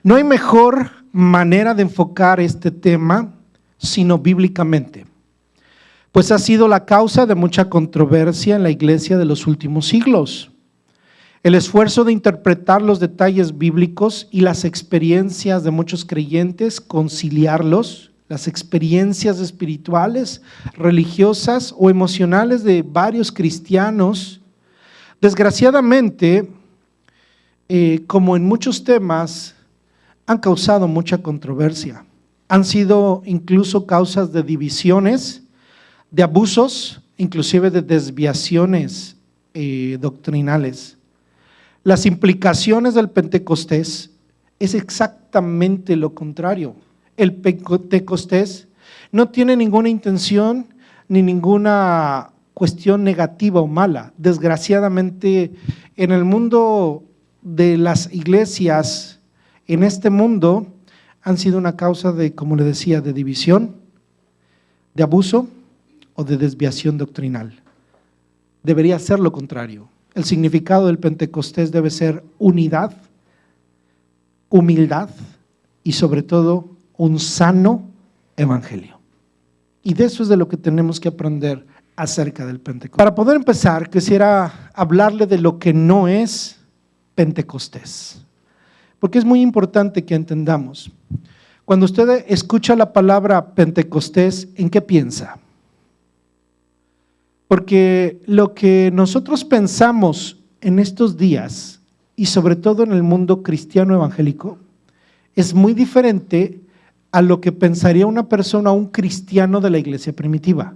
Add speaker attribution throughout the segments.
Speaker 1: No hay mejor manera de enfocar este tema sino bíblicamente, pues ha sido la causa de mucha controversia en la iglesia de los últimos siglos. El esfuerzo de interpretar los detalles bíblicos y las experiencias de muchos creyentes, conciliarlos, las experiencias espirituales, religiosas o emocionales de varios cristianos, desgraciadamente, como en muchos temas, han causado mucha controversia. Han sido incluso causas de divisiones, de abusos, inclusive de desviaciones doctrinales. Las implicaciones del Pentecostés es exactamente lo contrario. El Pentecostés no tiene ninguna intención ni ninguna cuestión negativa o mala. Desgraciadamente, en el mundo de las iglesias, en este mundo, han sido una causa de, como le decía, de división, de abuso o de desviación doctrinal. Debería ser lo contrario. El significado del Pentecostés debe ser unidad, humildad y sobre todo un sano evangelio. Y de eso es de lo que tenemos que aprender acerca del Pentecostés. Para poder empezar, quisiera hablarle de lo que no es Pentecostés, porque es muy importante que entendamos. Cuando usted escucha la palabra Pentecostés, ¿en qué piensa? Porque lo que nosotros pensamos en estos días, y sobre todo en el mundo cristiano evangélico, es muy diferente a lo que pensaría una persona, un cristiano de la iglesia primitiva.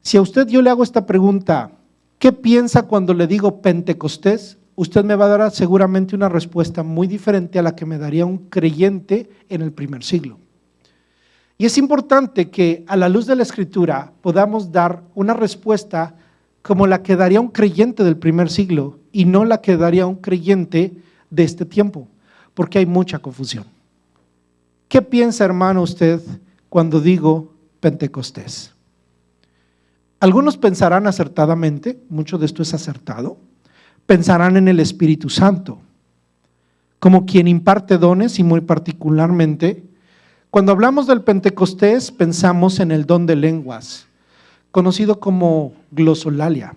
Speaker 1: Si a usted yo le hago esta pregunta, ¿qué piensa cuando le digo Pentecostés? Usted me va a dar seguramente una respuesta muy diferente a la que me daría un creyente en el primer siglo. Y es importante que a la luz de la Escritura podamos dar una respuesta como la que daría un creyente del primer siglo y no la que daría un creyente de este tiempo, porque hay mucha confusión. ¿Qué piensa, hermano, usted cuando digo Pentecostés? Algunos pensarán acertadamente, mucho de esto es acertado, pensarán en el Espíritu Santo, como quien imparte dones y muy particularmente, cuando hablamos del Pentecostés pensamos en el don de lenguas, conocido como glosolalia.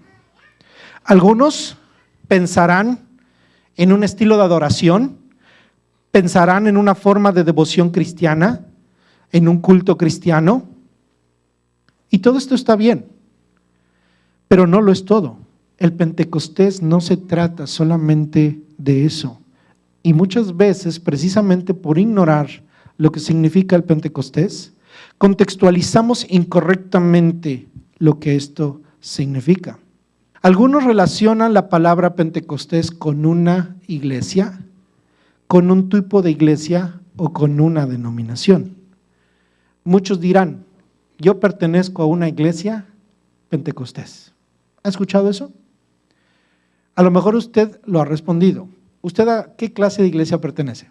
Speaker 1: Algunos pensarán en un estilo de adoración, pensarán en una forma de devoción cristiana, en un culto cristiano, y todo esto está bien, pero no lo es todo. El Pentecostés no se trata solamente de eso, y muchas veces, precisamente por ignorar lo que significa el Pentecostés, contextualizamos incorrectamente lo que esto significa. Algunos relacionan la palabra Pentecostés con una iglesia, con un tipo de iglesia o con una denominación. Muchos dirán, yo pertenezco a una iglesia Pentecostés. ¿Ha escuchado eso? A lo mejor usted lo ha respondido. ¿Usted a qué clase de iglesia pertenece?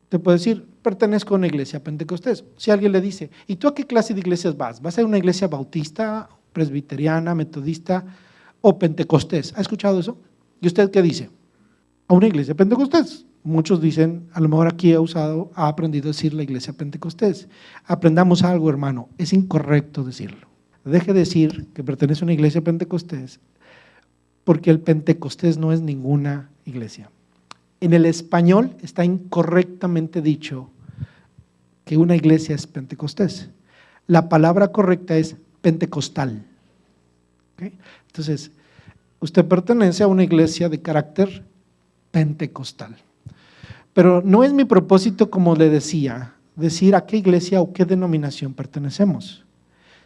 Speaker 1: Te puede decir, pertenezco a una iglesia Pentecostés. Si alguien le dice, ¿y tú a qué clase de iglesias vas? ¿Vas a una iglesia bautista, presbiteriana, metodista o Pentecostés? ¿Ha escuchado eso? ¿Y usted qué dice? A una iglesia Pentecostés. Muchos dicen, a lo mejor aquí ha aprendido a decir la iglesia Pentecostés. Aprendamos algo, hermano, es incorrecto decirlo. Deje de decir que pertenece a una iglesia Pentecostés, porque el Pentecostés no es ninguna iglesia. En el español está incorrectamente dicho que una iglesia es Pentecostés. La palabra correcta es pentecostal. ¿Okay? Entonces, usted pertenece a una iglesia de carácter pentecostal. Pero no es mi propósito, como le decía, decir a qué iglesia o qué denominación pertenecemos.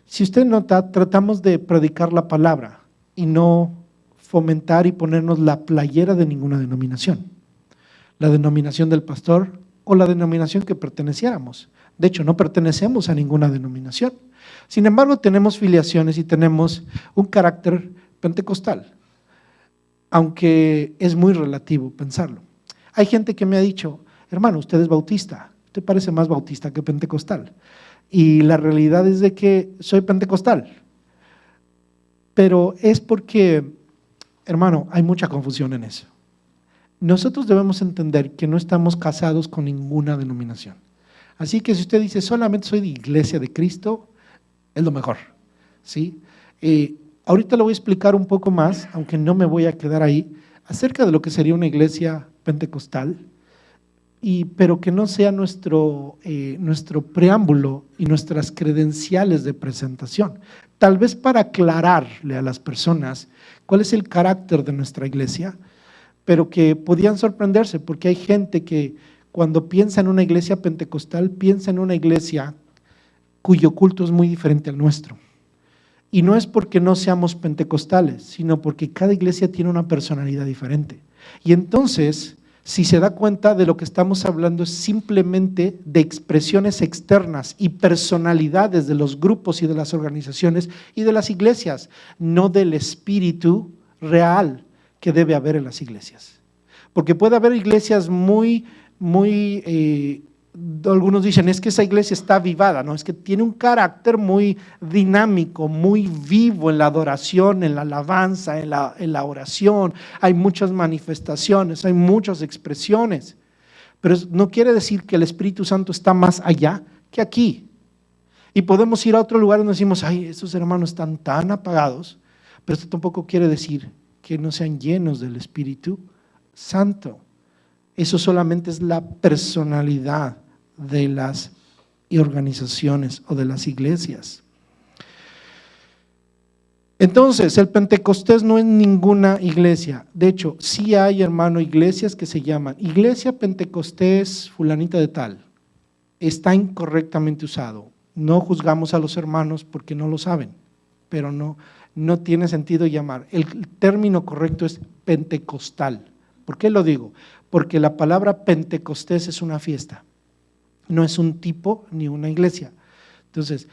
Speaker 1: Si usted nota, tratamos de predicar la palabra y no fomentar y ponernos la playera de ninguna denominación. La denominación del pastor o la denominación que perteneciéramos. De hecho, no pertenecemos a ninguna denominación. Sin embargo, tenemos filiaciones y tenemos un carácter pentecostal, aunque es muy relativo pensarlo. Hay gente que me ha dicho, hermano, usted es bautista, usted parece más bautista que pentecostal. Y la realidad es de que soy pentecostal, pero es porque, hermano, hay mucha confusión en eso. nosotros debemos entender que no estamos casados con ninguna denominación. Así que si usted dice, solamente soy de Iglesia de Cristo, es lo mejor, ¿sí? Ahorita lo voy a explicar un poco más, aunque no me voy a quedar ahí, acerca de lo que sería una iglesia pentecostal, pero que no sea nuestro preámbulo y nuestras credenciales de presentación. Tal vez para aclararle a las personas cuál es el carácter de nuestra iglesia, pero que podían sorprenderse, porque hay gente que cuando piensa en una iglesia pentecostal, piensa en una iglesia cuyo culto es muy diferente al nuestro. Y no es porque no seamos pentecostales, sino porque cada iglesia tiene una personalidad diferente. Y entonces, si se da cuenta, de lo que estamos hablando es simplemente de expresiones externas y personalidades de los grupos y de las organizaciones y de las iglesias, no del espíritu real que debe haber en las iglesias. Porque puede haber iglesias algunos dicen, es que esa iglesia está avivada, no, es que tiene un carácter muy dinámico, muy vivo en la adoración, en la alabanza, en la oración. Hay muchas manifestaciones, hay muchas expresiones, pero no quiere decir que el Espíritu Santo está más allá que aquí. Y podemos ir a otro lugar donde decimos, ay, esos hermanos están tan apagados, pero esto tampoco quiere decir que no sean llenos del Espíritu Santo. Eso solamente es la personalidad de las organizaciones o de las iglesias. Entonces, el Pentecostés no es ninguna iglesia. De hecho, sí hay, hermano, iglesias que se llaman Iglesia Pentecostés fulanita de tal. Está incorrectamente usado. No juzgamos a los hermanos porque no lo saben, pero no tiene sentido llamar. El término correcto es pentecostal. ¿Por qué lo digo? Porque la palabra Pentecostés es una fiesta, no es un tipo ni una iglesia. Entonces,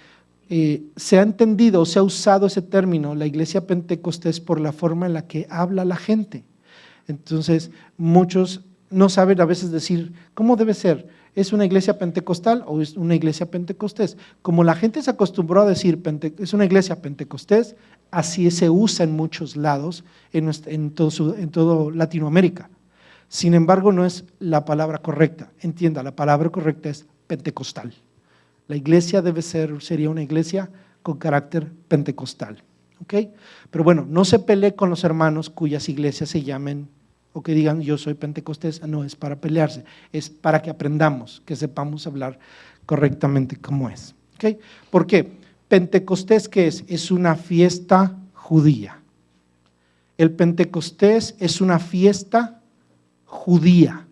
Speaker 1: se ha entendido, se ha usado ese término, la iglesia Pentecostés, por la forma en la que habla la gente. Entonces, muchos no saben a veces decir, ¿cómo debe ser? ¿Es una iglesia pentecostal o es una iglesia pentecostés? Como la gente se acostumbró a decir, es una iglesia pentecostés, así se usa en muchos lados, en todo Latinoamérica. Sin embargo, no es la palabra correcta. Entienda, la palabra correcta es pentecostal. La iglesia sería una iglesia con carácter pentecostal. ¿Okay? Pero bueno, no se pelee con los hermanos cuyas iglesias se llamen o que digan yo soy pentecostés. No es para pelearse, es para que aprendamos, que sepamos hablar correctamente cómo es. ¿Okay? ¿Por qué? Pentecostés, ¿qué es? Es una fiesta judía. El Pentecostés es una fiesta judía.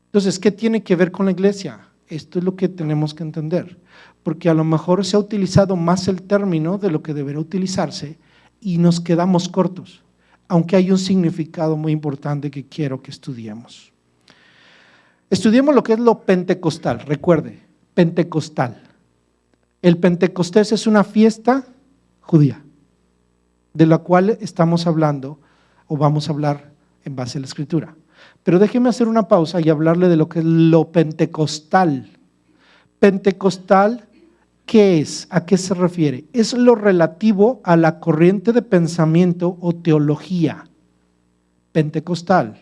Speaker 1: Entonces, ¿qué tiene que ver con la iglesia? Esto es lo que tenemos que entender, porque a lo mejor se ha utilizado más el término de lo que debería utilizarse y nos quedamos cortos, aunque hay un significado muy importante que quiero que estudiemos. Estudiemos lo que es lo pentecostal. Recuerde, pentecostal. El Pentecostés es una fiesta judía, de la cual estamos hablando o vamos a hablar en base a la Escritura. Pero déjeme hacer una pausa y hablarle de lo que es lo pentecostal. Pentecostal, ¿qué es? ¿A qué se refiere? Es lo relativo a la corriente de pensamiento o teología. Pentecostal,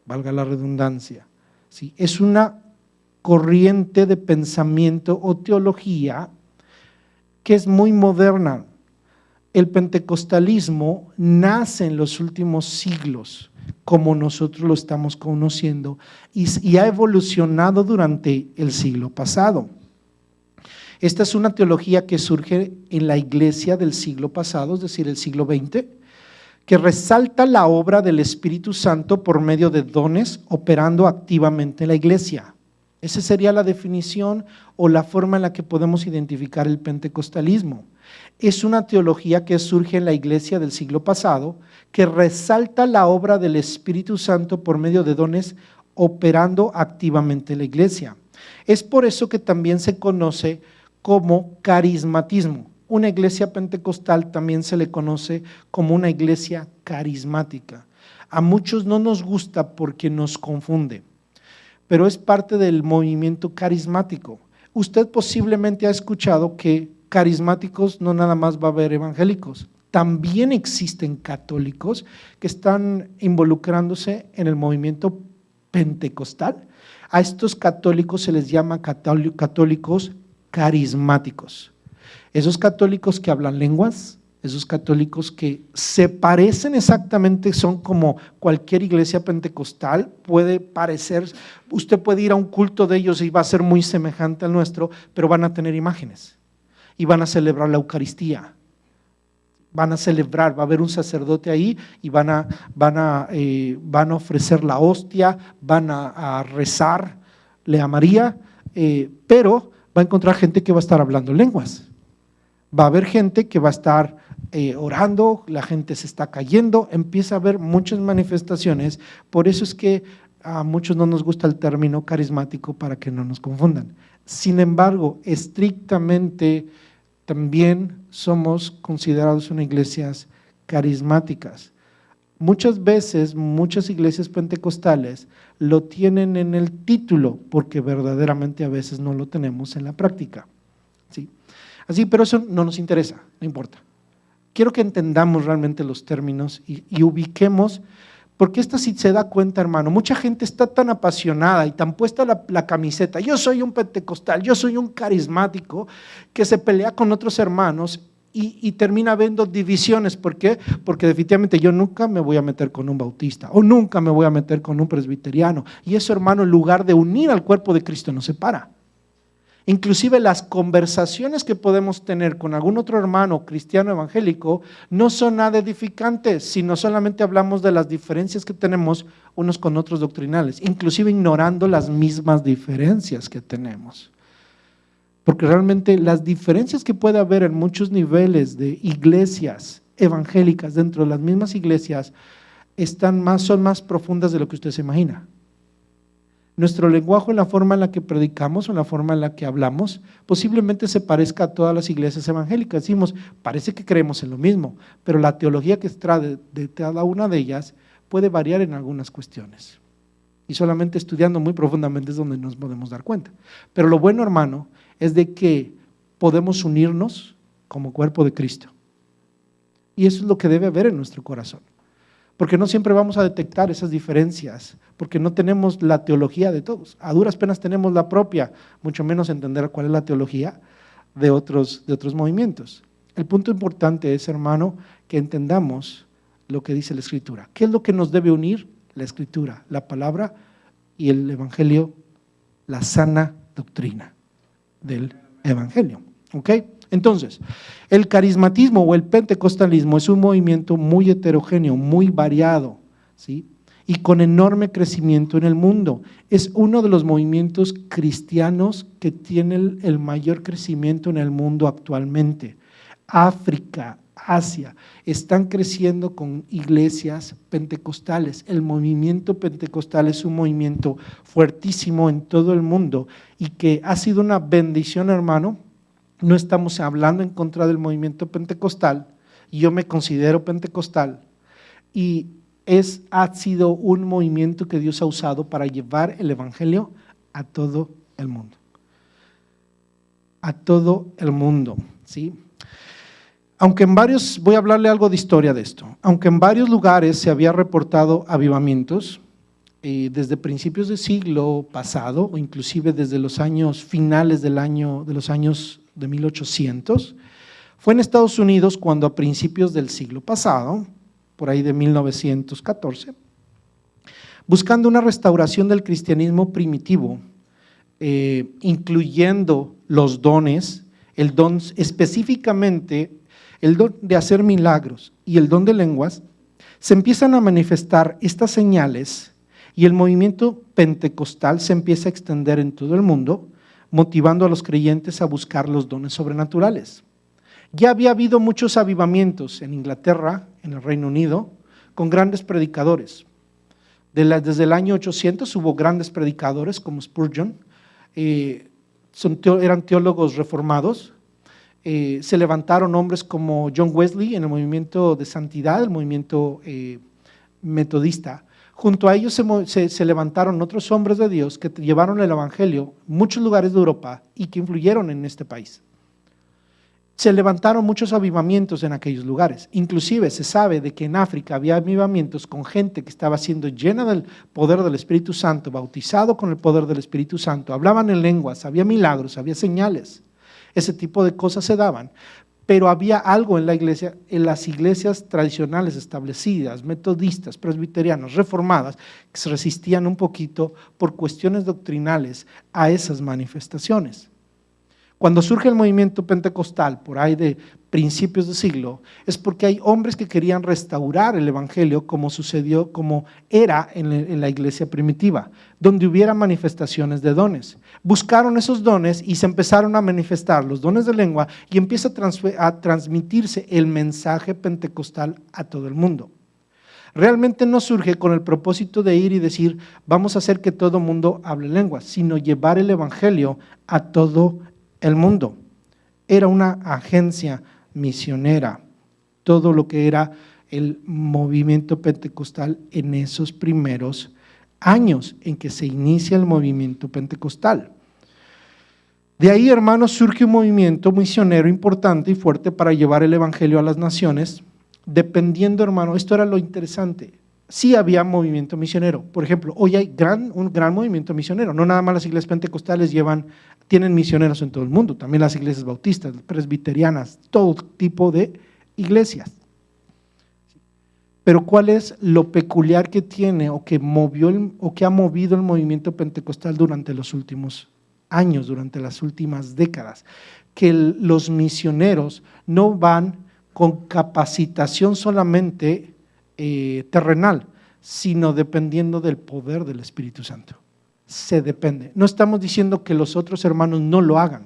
Speaker 1: valga la redundancia, ¿sí? Es una corriente de pensamiento o teología que es muy moderna. El pentecostalismo nace en los últimos siglos, como nosotros lo estamos conociendo, y ha evolucionado durante el siglo pasado. Esta es una teología que surge en la iglesia del siglo pasado, es decir, el siglo XX, que resalta la obra del Espíritu Santo por medio de dones operando activamente en la iglesia. Esa sería la definición o la forma en la que podemos identificar el pentecostalismo. Es una teología que surge en la iglesia del siglo pasado, que resalta la obra del Espíritu Santo por medio de dones operando activamente en la iglesia. Es por eso que también se conoce como carismatismo. Una iglesia pentecostal también se le conoce como una iglesia carismática. A muchos no nos gusta porque nos confunde, pero es parte del movimiento carismático. Usted posiblemente ha escuchado que carismáticos no nada más va a haber evangélicos, también existen católicos que están involucrándose en el movimiento pentecostal. A estos católicos se les llama católicos carismáticos. Esos católicos que hablan lenguas, esos católicos que se parecen exactamente, son como cualquier iglesia pentecostal, puede parecer, usted puede ir a un culto de ellos y va a ser muy semejante al nuestro, pero van a tener imágenes y van a celebrar la Eucaristía. Van a celebrar, va a haber un sacerdote ahí y van a ofrecer la hostia, van a rezarle a María, pero va a encontrar gente que va a estar hablando lenguas. Va a haber gente que va a estar orando, la gente se está cayendo, empieza a haber muchas manifestaciones. Por eso es que a muchos no nos gusta el término carismático, para que no nos confundan. Sin embargo, estrictamente también somos considerados unas iglesias carismáticas. Muchas veces, muchas iglesias pentecostales lo tienen en el título, porque verdaderamente a veces no lo tenemos en la práctica. ¿Sí? Así, pero eso no nos interesa, no importa. Quiero que entendamos realmente los términos y ubiquemos, porque esta sí se da cuenta, hermano, mucha gente está tan apasionada y tan puesta la camiseta, yo soy un pentecostal, yo soy un carismático, que se pelea con otros hermanos y termina habiendo divisiones. ¿Por qué? Porque definitivamente yo nunca me voy a meter con un bautista o nunca me voy a meter con un presbiteriano, y eso, hermano, en lugar de unir al cuerpo de Cristo, nos separa. Inclusive las conversaciones que podemos tener con algún otro hermano cristiano evangélico no son nada edificantes, sino solamente hablamos de las diferencias que tenemos unos con otros doctrinales, inclusive ignorando las mismas diferencias que tenemos. Porque realmente las diferencias que puede haber en muchos niveles de iglesias evangélicas dentro de las mismas iglesias son más profundas de lo que usted se imagina. Nuestro lenguaje, la forma en la que predicamos o la forma en la que hablamos, posiblemente se parezca a todas las iglesias evangélicas. Decimos, parece que creemos en lo mismo, pero la teología que extrae de cada una de ellas puede variar en algunas cuestiones. Y solamente estudiando muy profundamente es donde nos podemos dar cuenta. Pero lo bueno, hermano, es de que podemos unirnos como cuerpo de Cristo. Y eso es lo que debe haber en nuestro corazón. Porque no siempre vamos a detectar esas diferencias, porque no tenemos la teología de todos. A duras penas tenemos la propia, mucho menos entender cuál es la teología de otros movimientos. El punto importante es, hermano, que entendamos lo que dice la Escritura. ¿Qué es lo que nos debe unir? La Escritura, la palabra y el Evangelio, la sana doctrina del Evangelio. ¿Ok? Entonces, el carismatismo o el pentecostalismo es un movimiento muy heterogéneo, muy variado, ¿sí? Y con enorme crecimiento en el mundo. Es uno de los movimientos cristianos que tiene el mayor crecimiento en el mundo actualmente. África, Asia, están creciendo con iglesias pentecostales. El movimiento pentecostal es un movimiento fuertísimo en todo el mundo y que ha sido una bendición, hermano. No estamos hablando en contra del movimiento pentecostal, yo me considero pentecostal, y ha sido un movimiento que Dios ha usado para llevar el Evangelio a todo el mundo. A todo el mundo, ¿sí? Aunque en varios, voy a hablarle algo de historia de esto, aunque en varios lugares se había reportado avivamientos, desde principios del siglo pasado, o inclusive desde los años finales de los años de 1800, fue en Estados Unidos cuando a principios del siglo pasado, por ahí de 1914, buscando una restauración del cristianismo primitivo, incluyendo los dones, el don específicamente, el don de hacer milagros y el don de lenguas, se empiezan a manifestar estas señales y el movimiento pentecostal se empieza a extender en todo el mundo, motivando a los creyentes a buscar los dones sobrenaturales. Ya había habido muchos avivamientos en Inglaterra, en el Reino Unido, con grandes predicadores. Desde el año 800 hubo grandes predicadores como Spurgeon, eran teólogos reformados. Se levantaron hombres como John Wesley en el movimiento de santidad, el movimiento metodista. Junto a ellos se levantaron otros hombres de Dios que llevaron el Evangelio a muchos lugares de Europa y que influyeron en este país. se levantaron muchos avivamientos en aquellos lugares. Inclusive se sabe de que en África había avivamientos con gente que estaba siendo llena del poder del Espíritu Santo, bautizado con el poder del Espíritu Santo, hablaban en lenguas, había milagros, había señales. Ese tipo de cosas se daban. Pero había algo en la iglesia, en las iglesias tradicionales establecidas, metodistas, presbiterianas, reformadas, que se resistían un poquito por cuestiones doctrinales a esas manifestaciones. Cuando surge el movimiento pentecostal, por ahí de principios de siglo, es porque hay hombres que querían restaurar el evangelio como sucedió, como era en la iglesia primitiva, donde hubiera manifestaciones de dones. Buscaron esos dones y se empezaron a manifestar los dones de lengua y empieza a transmitirse el mensaje pentecostal a todo el mundo. Realmente no surge con el propósito de ir y decir, vamos a hacer que todo el mundo hable lenguas, sino llevar el evangelio a todo el mundo. Era una agencia misionera, todo lo que era el movimiento pentecostal en esos primeros años en que se inicia el movimiento pentecostal. De ahí, hermanos, surge un movimiento misionero importante y fuerte para llevar el evangelio a las naciones, dependiendo, hermano, esto era lo interesante. Sí había movimiento misionero. Por ejemplo, hoy hay un gran movimiento misionero. No nada más las iglesias pentecostales tienen misioneros en todo el mundo, también las iglesias bautistas, presbiterianas, todo tipo de iglesias. Pero ¿cuál es lo peculiar que tiene o que ha movido el movimiento pentecostal durante los últimos años, durante las últimas décadas? Que los misioneros no van con capacitación solamente terrenal, sino dependiendo del poder del Espíritu Santo. Se depende. No estamos diciendo que los otros hermanos no lo hagan,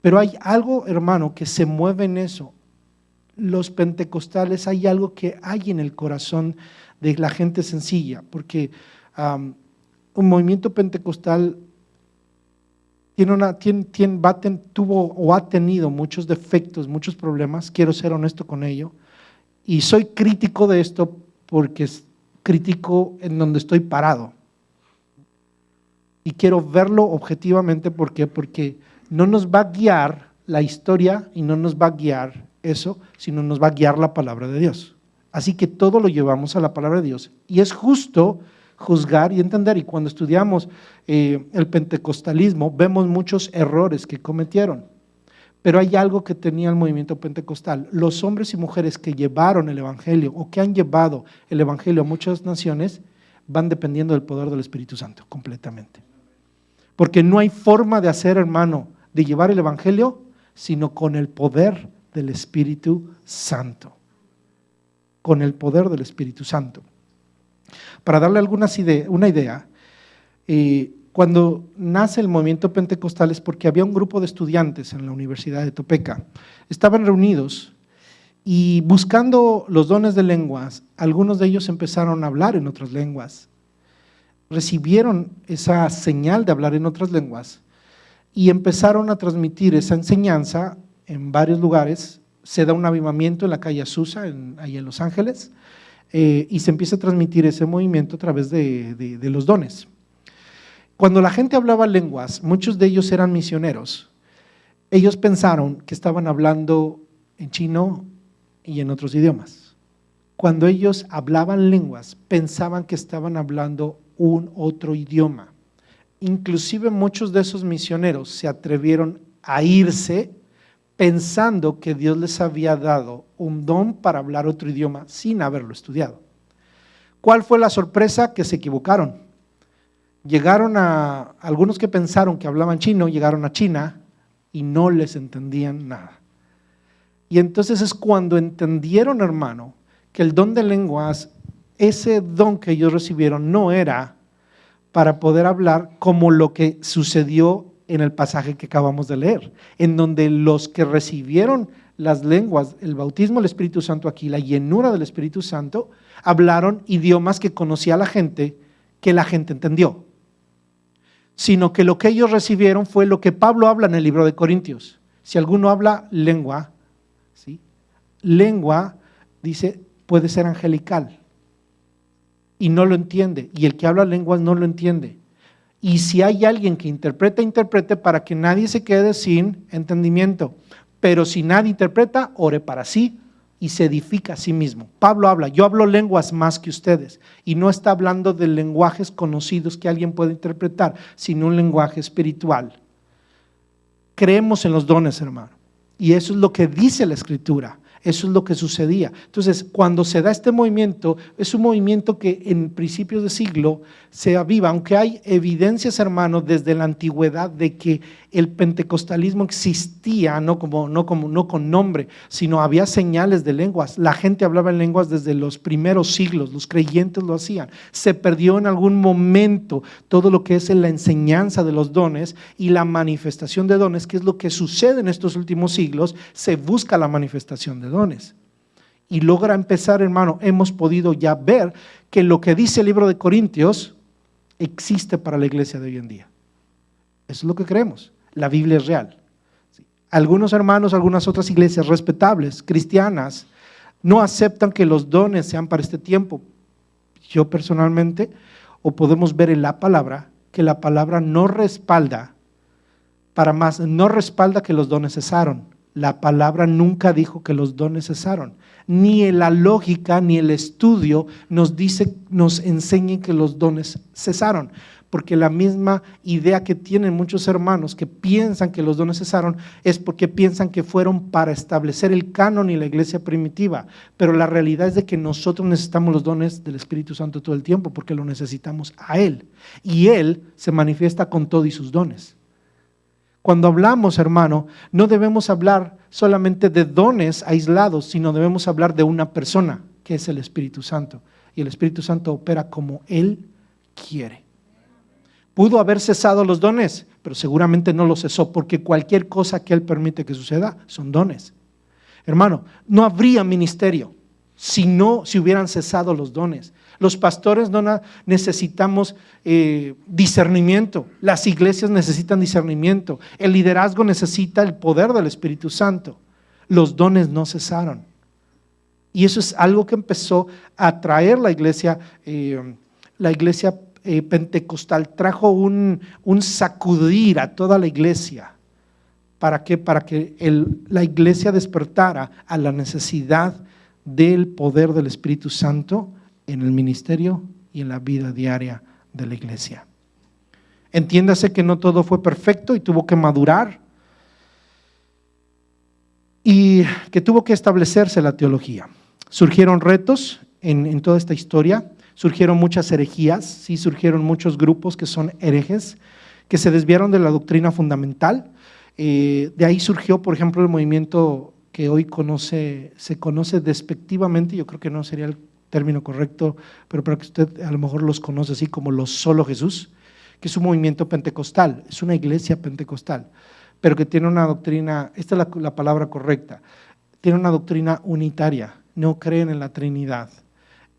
Speaker 1: pero hay algo, hermano, que se mueve en eso. Los pentecostales, hay algo que hay en el corazón de la gente sencilla, porque un movimiento pentecostal tuvo o ha tenido muchos defectos, muchos problemas, quiero ser honesto con ello, y soy crítico de esto porque es crítico en donde estoy parado. Y quiero verlo objetivamente, ¿por qué? Porque no nos va a guiar la historia y no nos va a guiar eso, sino nos va a guiar la palabra de Dios. Así que todo lo llevamos a la palabra de Dios. Y es justo juzgar y entender, y cuando estudiamos el pentecostalismo vemos muchos errores que cometieron. Pero hay algo que tenía el movimiento pentecostal. Los hombres y mujeres que llevaron el evangelio o que han llevado el evangelio a muchas naciones van dependiendo del poder del Espíritu Santo completamente. Porque no hay forma de hacer, hermano, de llevar el evangelio sino con el poder del Espíritu Santo. Con el poder del Espíritu Santo. Para darle una idea, cuando nace el movimiento pentecostal es porque había un grupo de estudiantes en la Universidad de Topeka. Estaban reunidos y buscando los dones de lenguas, algunos de ellos empezaron a hablar en otras lenguas. Recibieron esa señal de hablar en otras lenguas y empezaron a transmitir esa enseñanza en varios lugares. Se da un avivamiento en la calle Azusa, ahí en Los Ángeles, y se empieza a transmitir ese movimiento a través de los dones. Cuando la gente hablaba lenguas, muchos de ellos eran misioneros. Ellos pensaron que estaban hablando en chino y en otros idiomas. Cuando ellos hablaban lenguas, pensaban que estaban hablando un otro idioma. Inclusive muchos de esos misioneros se atrevieron a irse pensando que Dios les había dado un don para hablar otro idioma sin haberlo estudiado. ¿Cuál fue la sorpresa? Que se equivocaron. Llegaron a algunos que pensaron que hablaban chino, llegaron a China y no les entendían nada. Y entonces es cuando entendieron, hermano, que el don de lenguas, ese don que ellos recibieron no era para poder hablar como lo que sucedió en el pasaje que acabamos de leer, en donde los que recibieron las lenguas, el bautismo del Espíritu Santo aquí, la llenura del Espíritu Santo, hablaron idiomas que conocía la gente, que la gente entendió. Sino que lo que ellos recibieron fue lo que Pablo habla en el libro de Corintios. Si alguno habla lengua, ¿sí? Lengua, dice, puede ser angelical y no lo entiende, y el que habla lenguas no lo entiende. Y si hay alguien que interprete para que nadie se quede sin entendimiento. Pero si nadie interpreta, ore para sí y se edifica a sí mismo. Pablo habla, yo hablo lenguas más que ustedes, y no está hablando de lenguajes conocidos que alguien puede interpretar, sino un lenguaje espiritual. Creemos en los dones, hermano, y eso es lo que dice la Escritura. Eso es lo que sucedía. Entonces, cuando se da este movimiento, es un movimiento que en principios de siglo se aviva, aunque hay evidencias, hermanos, desde la antigüedad de que el pentecostalismo existía, no con nombre, sino había señales de lenguas. La gente hablaba en lenguas desde los primeros siglos, los creyentes lo hacían. Se perdió en algún momento todo lo que es la enseñanza de los dones y la manifestación de dones, que es lo que sucede en estos últimos siglos. Se busca la manifestación de dones. Y logra empezar, hermano, hemos podido ya ver que lo que dice el libro de Corintios existe para la iglesia de hoy en día. Eso es lo que creemos. La Biblia es real. Algunos hermanos, algunas otras iglesias respetables, cristianas, no aceptan que los dones sean para este tiempo. Yo personalmente, o podemos ver en la palabra, que la palabra no respalda, para más, no respalda que los dones cesaron. La palabra nunca dijo que los dones cesaron. Ni en la lógica ni el estudio nos dice, nos enseña que los dones cesaron. Porque la misma idea que tienen muchos hermanos que piensan que los dones cesaron es porque piensan que fueron para establecer el canon y la iglesia primitiva. Pero la realidad es de que nosotros necesitamos los dones del Espíritu Santo todo el tiempo porque lo necesitamos a Él. Y Él se manifiesta con todo y sus dones. Cuando hablamos, hermano, no debemos hablar solamente de dones aislados, sino debemos hablar de una persona, que es el Espíritu Santo. Y el Espíritu Santo opera como Él quiere. Pudo haber cesado los dones, pero seguramente no los cesó, porque cualquier cosa que Él permite que suceda son dones. Hermano, no habría ministerio si hubieran cesado los dones. Los pastores no necesitamos discernimiento, las iglesias necesitan discernimiento, el liderazgo necesita el poder del Espíritu Santo. Los dones no cesaron. Y eso es algo que empezó a traer la iglesia pentecostal, trajo un sacudir a toda la iglesia. ¿Para qué? Para que la iglesia despertara a la necesidad del poder del Espíritu Santo en el ministerio y en la vida diaria de la iglesia. Entiéndase que no todo fue perfecto y tuvo que madurar y que tuvo que establecerse la teología. Surgieron retos en toda esta historia, surgieron muchas herejías, sí, surgieron muchos grupos que son herejes, que se desviaron de la doctrina fundamental. De ahí surgió, por ejemplo, el movimiento que hoy se conoce despectivamente, yo creo que no sería el término correcto, pero para que usted a lo mejor los conoce así como los solo Jesús, que es un movimiento pentecostal, es una iglesia pentecostal, pero que tiene una doctrina, esta es la palabra correcta, tiene una doctrina unitaria, no creen en la Trinidad.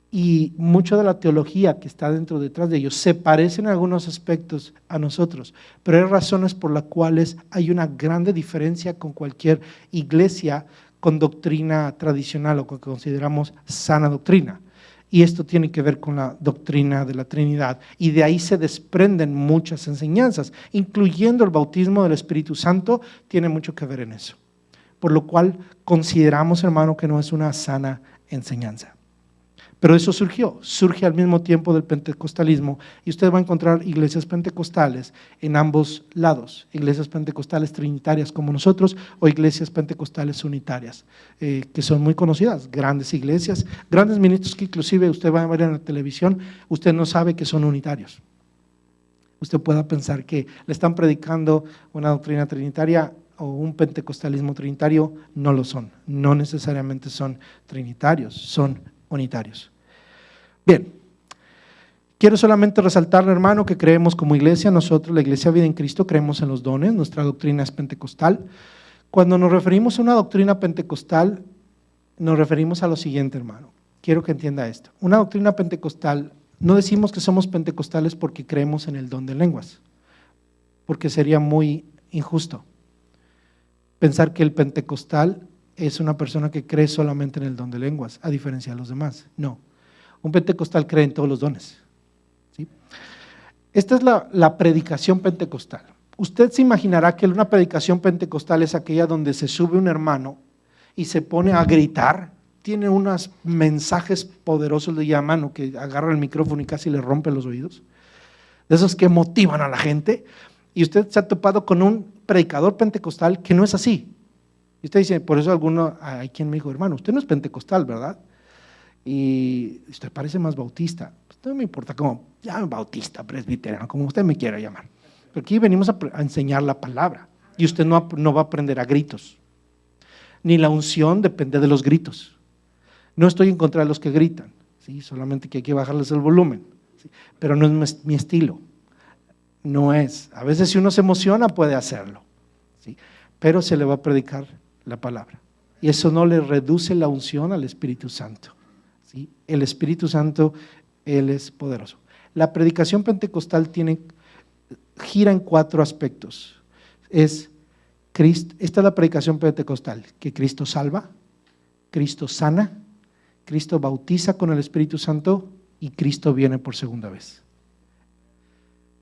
Speaker 1: Y mucha de la teología que está detrás de ellos se parecen en algunos aspectos a nosotros, pero hay razones por las cuales hay una grande diferencia con cualquier iglesia con doctrina tradicional o que consideramos sana doctrina. Y esto tiene que ver con la doctrina de la Trinidad. Y de ahí se desprenden muchas enseñanzas, incluyendo el bautismo del Espíritu Santo, tiene mucho que ver en eso. Por lo cual consideramos, hermano, que no es una sana enseñanza. Pero eso surge al mismo tiempo del pentecostalismo y usted va a encontrar iglesias pentecostales en ambos lados, iglesias pentecostales trinitarias como nosotros o iglesias pentecostales unitarias, que son muy conocidas, grandes iglesias, grandes ministros que inclusive usted va a ver en la televisión, usted no sabe que son unitarios. Usted pueda pensar que le están predicando una doctrina trinitaria o un pentecostalismo trinitario, no lo son, no necesariamente son trinitarios, son unitarios. Bien, quiero solamente resaltar, hermano, que creemos como iglesia, nosotros, la Iglesia Vida en Cristo, creemos en los dones, nuestra doctrina es pentecostal. Cuando nos referimos a una doctrina pentecostal, nos referimos a lo siguiente, hermano, quiero que entienda esto. Una doctrina pentecostal, no decimos que somos pentecostales porque creemos en el don de lenguas, porque sería muy injusto pensar que el pentecostal es una persona que cree solamente en el don de lenguas, a diferencia de los demás. No, un pentecostal cree en todos los dones. ¿Sí? Esta es la predicación pentecostal. Usted se imaginará que una predicación pentecostal es aquella donde se sube un hermano y se pone a gritar. Tiene unos mensajes poderosos, le llaman, o que agarra el micrófono y casi le rompe los oídos. De esos que motivan a la gente. Y usted se ha topado con un predicador pentecostal que no es así. Y usted dice, por eso hay quien me dijo, hermano, usted no es pentecostal, ¿verdad? Y usted parece más bautista. Pues no me importa cómo, ya bautista, presbiteriano, como usted me quiera llamar. Pero aquí venimos a enseñar la palabra. Y usted no va a aprender a gritos. Ni la unción depende de los gritos. No estoy en contra de los que gritan, ¿sí? Solamente que hay que bajarles el volumen, ¿sí? Pero no es mi estilo, no es. A veces si uno se emociona puede hacerlo, ¿sí? Pero se le va a predicar la palabra. Y eso no le reduce la unción al Espíritu Santo, ¿sí? El Espíritu Santo, Él es poderoso. La predicación pentecostal gira en 4 aspectos. Esta es la predicación pentecostal, que Cristo salva, Cristo sana, Cristo bautiza con el Espíritu Santo y Cristo viene por segunda vez.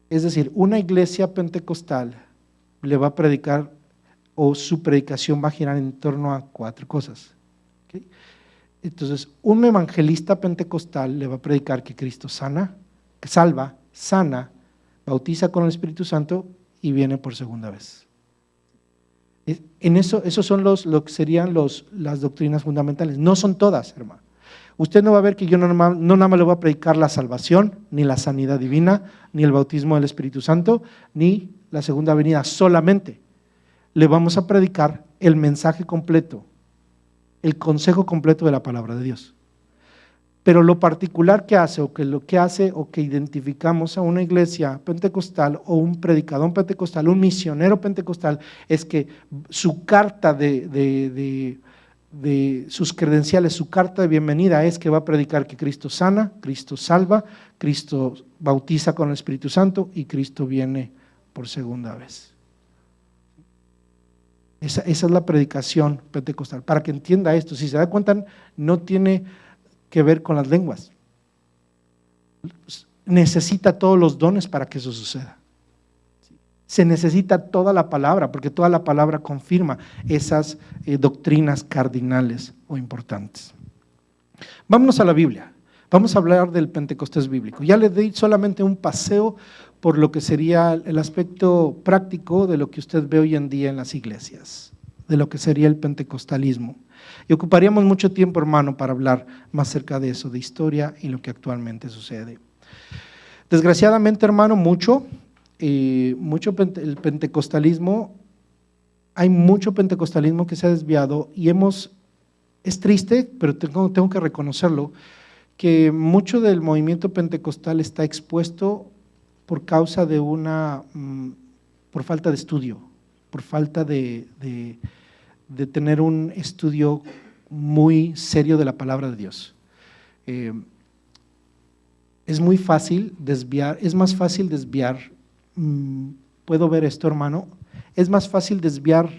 Speaker 1: Es decir, una iglesia pentecostal le va a predicar, o su predicación va a girar en torno a 4 cosas. ¿Okay? Entonces, un evangelista pentecostal le va a predicar que Cristo salva, sana, bautiza con el Espíritu Santo y viene por segunda vez. En esos son lo que serían las doctrinas fundamentales. No son todas, hermano. Usted no va a ver que yo no nada más le voy a predicar la salvación, ni la sanidad divina, ni el bautismo del Espíritu Santo, ni la segunda venida. Solamente le vamos a predicar el mensaje completo, el consejo completo de la palabra de Dios. Pero lo particular que hace, o que identificamos a una iglesia pentecostal, o un predicador pentecostal, un misionero pentecostal, es que su carta de sus credenciales, su carta de bienvenida es que va a predicar que Cristo sana, Cristo salva, Cristo bautiza con el Espíritu Santo y Cristo viene por segunda vez. Esa es la predicación pentecostal. Para que entienda esto, si se da cuenta, no tiene que ver con las lenguas. Necesita todos los dones para que eso suceda. Se necesita toda la palabra, porque toda la palabra confirma esas doctrinas cardinales o importantes. Vámonos a la Biblia. Vamos a hablar del Pentecostés bíblico. Ya les di solamente un paseo por lo que sería el aspecto práctico de lo que usted ve hoy en día en las iglesias, de lo que sería el pentecostalismo. Y ocuparíamos mucho tiempo, hermano, para hablar más acerca de eso, de historia y lo que actualmente sucede. Desgraciadamente, hermano, el pentecostalismo, hay mucho pentecostalismo que se ha desviado y es triste, pero tengo que reconocerlo, que mucho del movimiento pentecostal está expuesto por causa de por falta de estudio, por falta de tener un estudio muy serio de la palabra de Dios. Es muy fácil desviar, es más fácil desviar, puedo ver esto, hermano, es más fácil desviar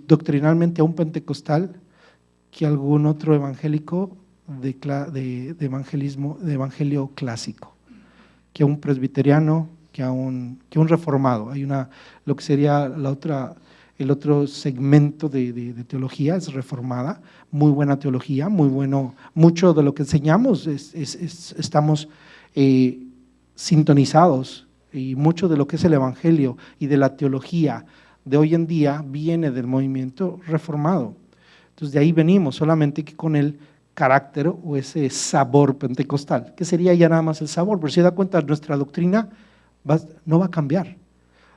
Speaker 1: doctrinalmente a un pentecostal que a algún otro evangélico de evangelio clásico, que a un presbiteriano, que a un reformado. Hay lo que sería el otro segmento de teología es reformada, muy buena teología, muy bueno, mucho de lo que enseñamos estamos sintonizados, y mucho de lo que es el evangelio y de la teología de hoy en día viene del movimiento reformado. Entonces de ahí venimos, solamente que con el carácter o ese sabor pentecostal, que sería ya nada más el sabor, pero si se da cuenta, nuestra doctrina no va a cambiar,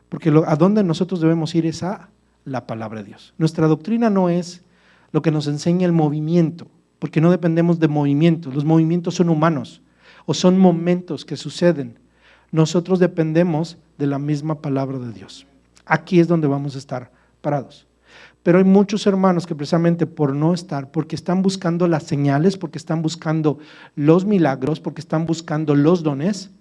Speaker 1: porque a donde nosotros debemos ir es a la palabra de Dios. Nuestra doctrina no es lo que nos enseña el movimiento, porque no dependemos de movimientos. Los movimientos son humanos o son momentos que suceden. Nosotros dependemos de la misma palabra de Dios. Aquí es donde vamos a estar parados. Pero hay muchos hermanos que precisamente por no estar, porque están buscando las señales, porque están buscando los milagros, porque están buscando los dones,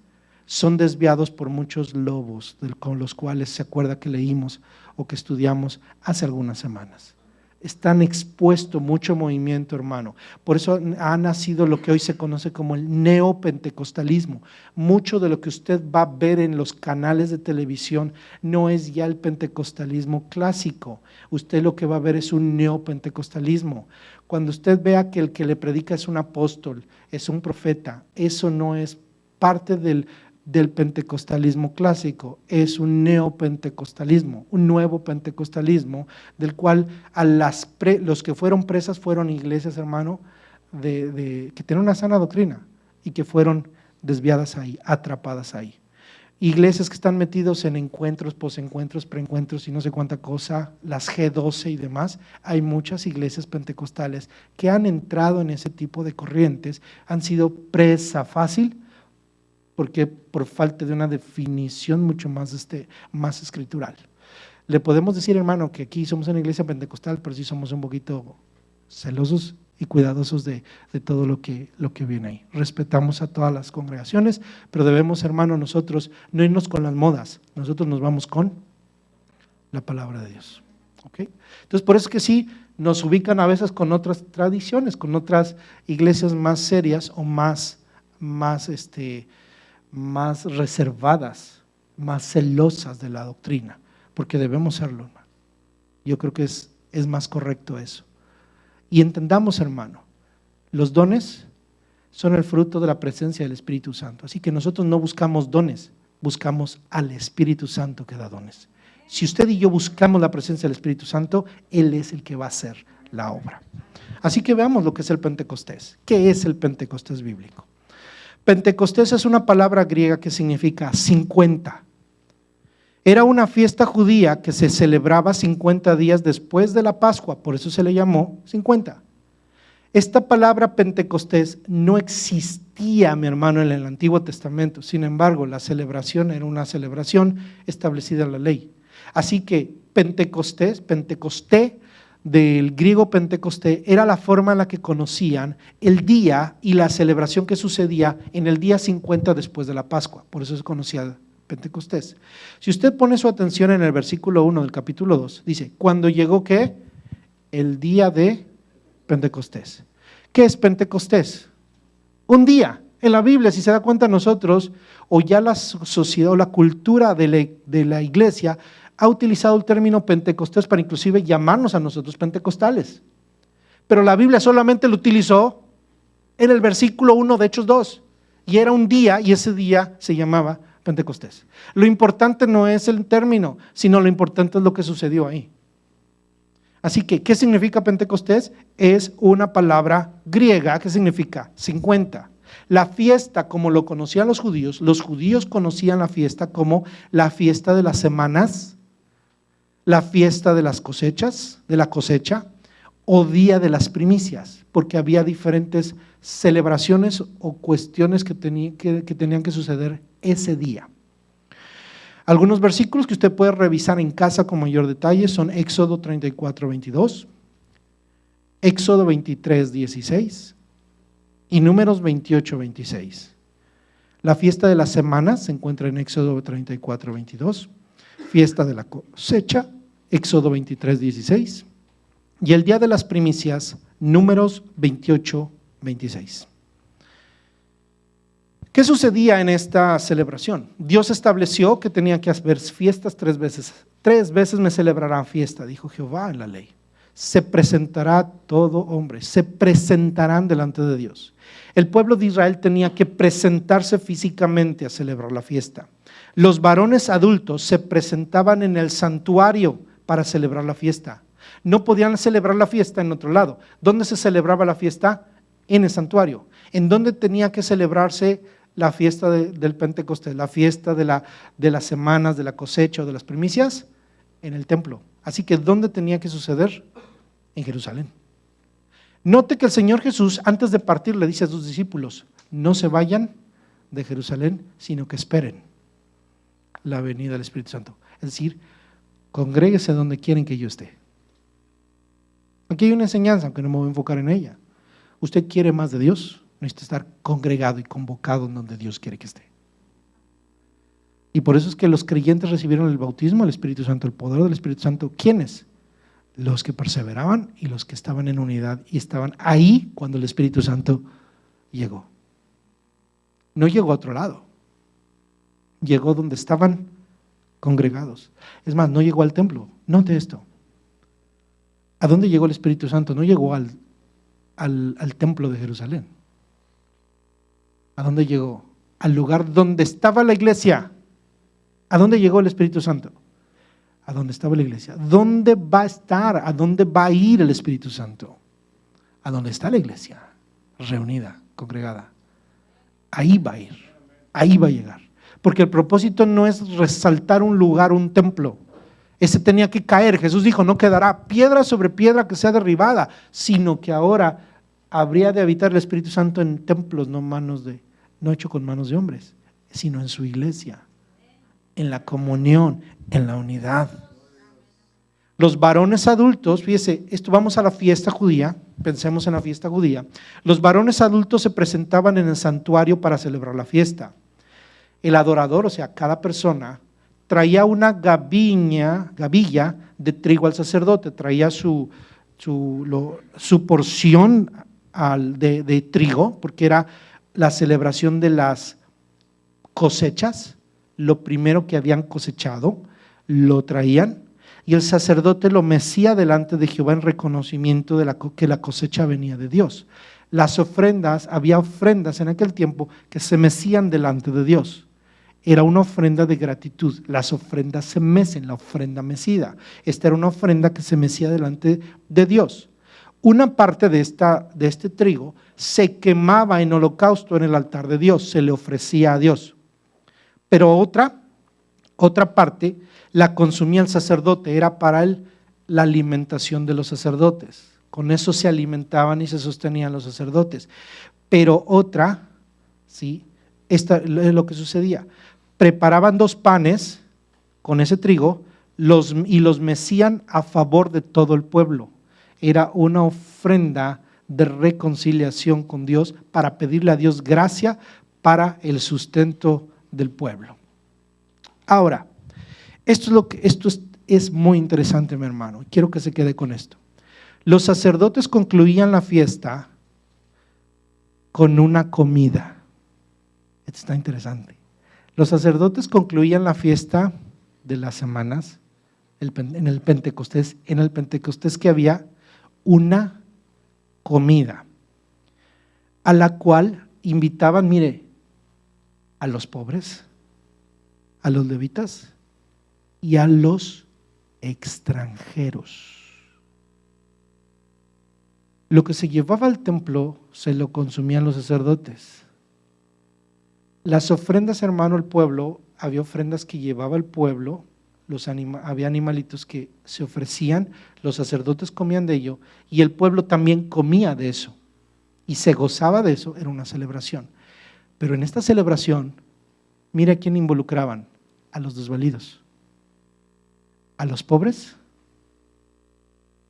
Speaker 1: son desviados por muchos lobos con los cuales se acuerda que leímos o que estudiamos hace algunas semanas. están expuestos mucho movimiento, hermano. Por eso ha nacido lo que hoy se conoce como el neopentecostalismo. Mucho de lo que usted va a ver en los canales de televisión no es ya el pentecostalismo clásico. Usted lo que va a ver es un neopentecostalismo. Cuando usted vea que el que le predica es un apóstol, es un profeta, eso no es parte del pentecostalismo clásico, es un neopentecostalismo, un nuevo pentecostalismo, del cual los que fueron presas fueron iglesias, hermano, que tienen una sana doctrina y que fueron desviadas ahí, atrapadas ahí. Iglesias que están metidos en encuentros, posencuentros, preencuentros y no sé cuánta cosa, las G12 y demás. Hay muchas iglesias pentecostales que han entrado en ese tipo de corrientes, han sido presa fácil, porque por falta de una definición mucho más escritural. Le podemos decir, hermano, que aquí somos una iglesia pentecostal, pero sí somos un poquito celosos y cuidadosos de todo lo que viene ahí. Respetamos a todas las congregaciones, pero debemos, hermano, nosotros no irnos con las modas, nosotros nos vamos con la palabra de Dios. ¿Okay? Entonces, por eso es que sí nos ubican a veces con otras tradiciones, con otras iglesias más serias o más reservadas, más celosas de la doctrina, porque debemos serlo, hermano. Yo creo que es más correcto eso. Y entendamos, hermano, los dones son el fruto de la presencia del Espíritu Santo. Así que nosotros no buscamos dones, buscamos al Espíritu Santo que da dones. Si usted y yo buscamos la presencia del Espíritu Santo, Él es el que va a hacer la obra. Así que veamos lo que es el Pentecostés. ¿Qué es el Pentecostés bíblico? Pentecostés es una palabra griega que significa 50. Era una fiesta judía que se celebraba 50 días después de la Pascua, por eso se le llamó 50. Esta palabra Pentecostés no existía, mi hermano, en el Antiguo Testamento. Sin embargo, la celebración era una celebración establecida en la ley. Así que Pentecosté, del griego Pentecosté, era la forma en la que conocían el día y la celebración que sucedía en el día 50 después de la Pascua. Por eso se conocía Pentecostés. Si usted pone su atención en el versículo 1 del capítulo 2, dice, ¿cuándo llegó qué? El día de Pentecostés. ¿Qué es Pentecostés? Un día. En la Biblia, si se da cuenta nosotros, o ya la sociedad o la cultura de la iglesia ha utilizado el término Pentecostés para inclusive llamarnos a nosotros pentecostales. Pero la Biblia solamente lo utilizó en el versículo 1 de Hechos 2. Y era un día, y ese día se llamaba Pentecostés. Lo importante no es el término, sino lo importante es lo que sucedió ahí. Así que, ¿qué significa Pentecostés? Es una palabra griega que significa 50. La fiesta, como lo conocían los judíos conocían la fiesta como la fiesta de las semanas, la fiesta de las cosechas, de la cosecha, o día de las primicias, porque había diferentes celebraciones o cuestiones que tenían que suceder ese día. Algunos versículos que usted puede revisar en casa con mayor detalle son Éxodo 34:22, Éxodo 23:16 y Números 28:26. La fiesta de las semanas se encuentra en Éxodo 34:22, fiesta de la cosecha, Éxodo 23:16 y el día de las primicias, Números 28:26. ¿Qué sucedía en esta celebración? Dios estableció que tenía que haber fiestas 3 veces. 3 veces me celebrarán fiesta, dijo Jehová en la ley. Se presentará todo hombre, se presentarán delante de Dios. El pueblo de Israel tenía que presentarse físicamente a celebrar la fiesta. Los varones adultos se presentaban en el santuario para celebrar la fiesta. No podían celebrar la fiesta en otro lado. ¿Dónde se celebraba la fiesta? En el santuario. ¿En dónde tenía que celebrarse la fiesta del Pentecostés, la fiesta de las semanas, de la cosecha o de las primicias? En el templo. Así que ¿dónde tenía que suceder? En Jerusalén. Note que el Señor Jesús, antes de partir, le dice a sus discípulos, no se vayan de Jerusalén, sino que esperen la venida del Espíritu Santo. Es decir, congréguese donde quieren que yo esté. Aquí hay una enseñanza, aunque no me voy a enfocar en ella. Usted quiere más de Dios, necesita estar congregado y convocado en donde Dios quiere que esté. Y por eso es que los creyentes recibieron el bautismo del Espíritu Santo, el poder del Espíritu Santo. ¿Quiénes? Los que perseveraban y los que estaban en unidad y estaban ahí cuando el Espíritu Santo llegó. No llegó a otro lado, llegó donde estaban congregados. Es más, no llegó al templo. Note esto. ¿A dónde llegó el Espíritu Santo? No llegó al templo de Jerusalén. ¿A dónde llegó? Al lugar donde estaba la iglesia. ¿A dónde llegó el Espíritu Santo? A donde estaba la iglesia. ¿Dónde va a estar? ¿A dónde va a ir el Espíritu Santo? A donde está la iglesia, reunida, congregada. Ahí va a ir, ahí va a llegar. Porque el propósito no es resaltar un lugar, un templo. Ese tenía que caer. Jesús dijo, no quedará piedra sobre piedra que sea derribada, sino que ahora habría de habitar el Espíritu Santo en templos, no hecho con manos de hombres, sino en su iglesia, en la comunión, en la unidad. Los varones adultos, fíjese, vamos a la fiesta judía, pensemos en la fiesta judía. Los varones adultos se presentaban en el santuario para celebrar la fiesta. El adorador, o sea, cada persona, traía una gavilla de trigo al sacerdote, traía su porción de trigo, porque era la celebración de las cosechas, lo primero que habían cosechado, lo traían, y el sacerdote lo mecía delante de Jehová en reconocimiento de que la cosecha venía de Dios. Las ofrendas, había ofrendas en aquel tiempo que se mecían delante de Dios. Era una ofrenda de gratitud. Las ofrendas se mecen, la ofrenda mecida. Esta era una ofrenda que se mecía delante de Dios. Una parte de este trigo se quemaba en holocausto en el altar de Dios, se le ofrecía a Dios. Pero otra parte la consumía el sacerdote, era para él la alimentación de los sacerdotes. Con eso se alimentaban y se sostenían los sacerdotes. Pero otra, ¿sí? Esta es lo que sucedía. Preparaban 2 panes con ese trigo y los mecían a favor de todo el pueblo. Era una ofrenda de reconciliación con Dios para pedirle a Dios gracia para el sustento del pueblo. Ahora, esto es muy interesante, mi hermano. Quiero que se quede con esto. Los sacerdotes concluían la fiesta con una comida. Esto está interesante. Los sacerdotes concluían la fiesta de las semanas en el Pentecostés que había una comida a la cual invitaban, mire, a los pobres, a los levitas y a los extranjeros. Lo que se llevaba al templo se lo consumían los sacerdotes. Las ofrendas, hermano, el pueblo, había ofrendas que llevaba el pueblo, había animalitos que se ofrecían, los sacerdotes comían de ello y el pueblo también comía de eso y se gozaba de eso, era una celebración. Pero en esta celebración, mire a quién involucraban, a los desvalidos, a los pobres,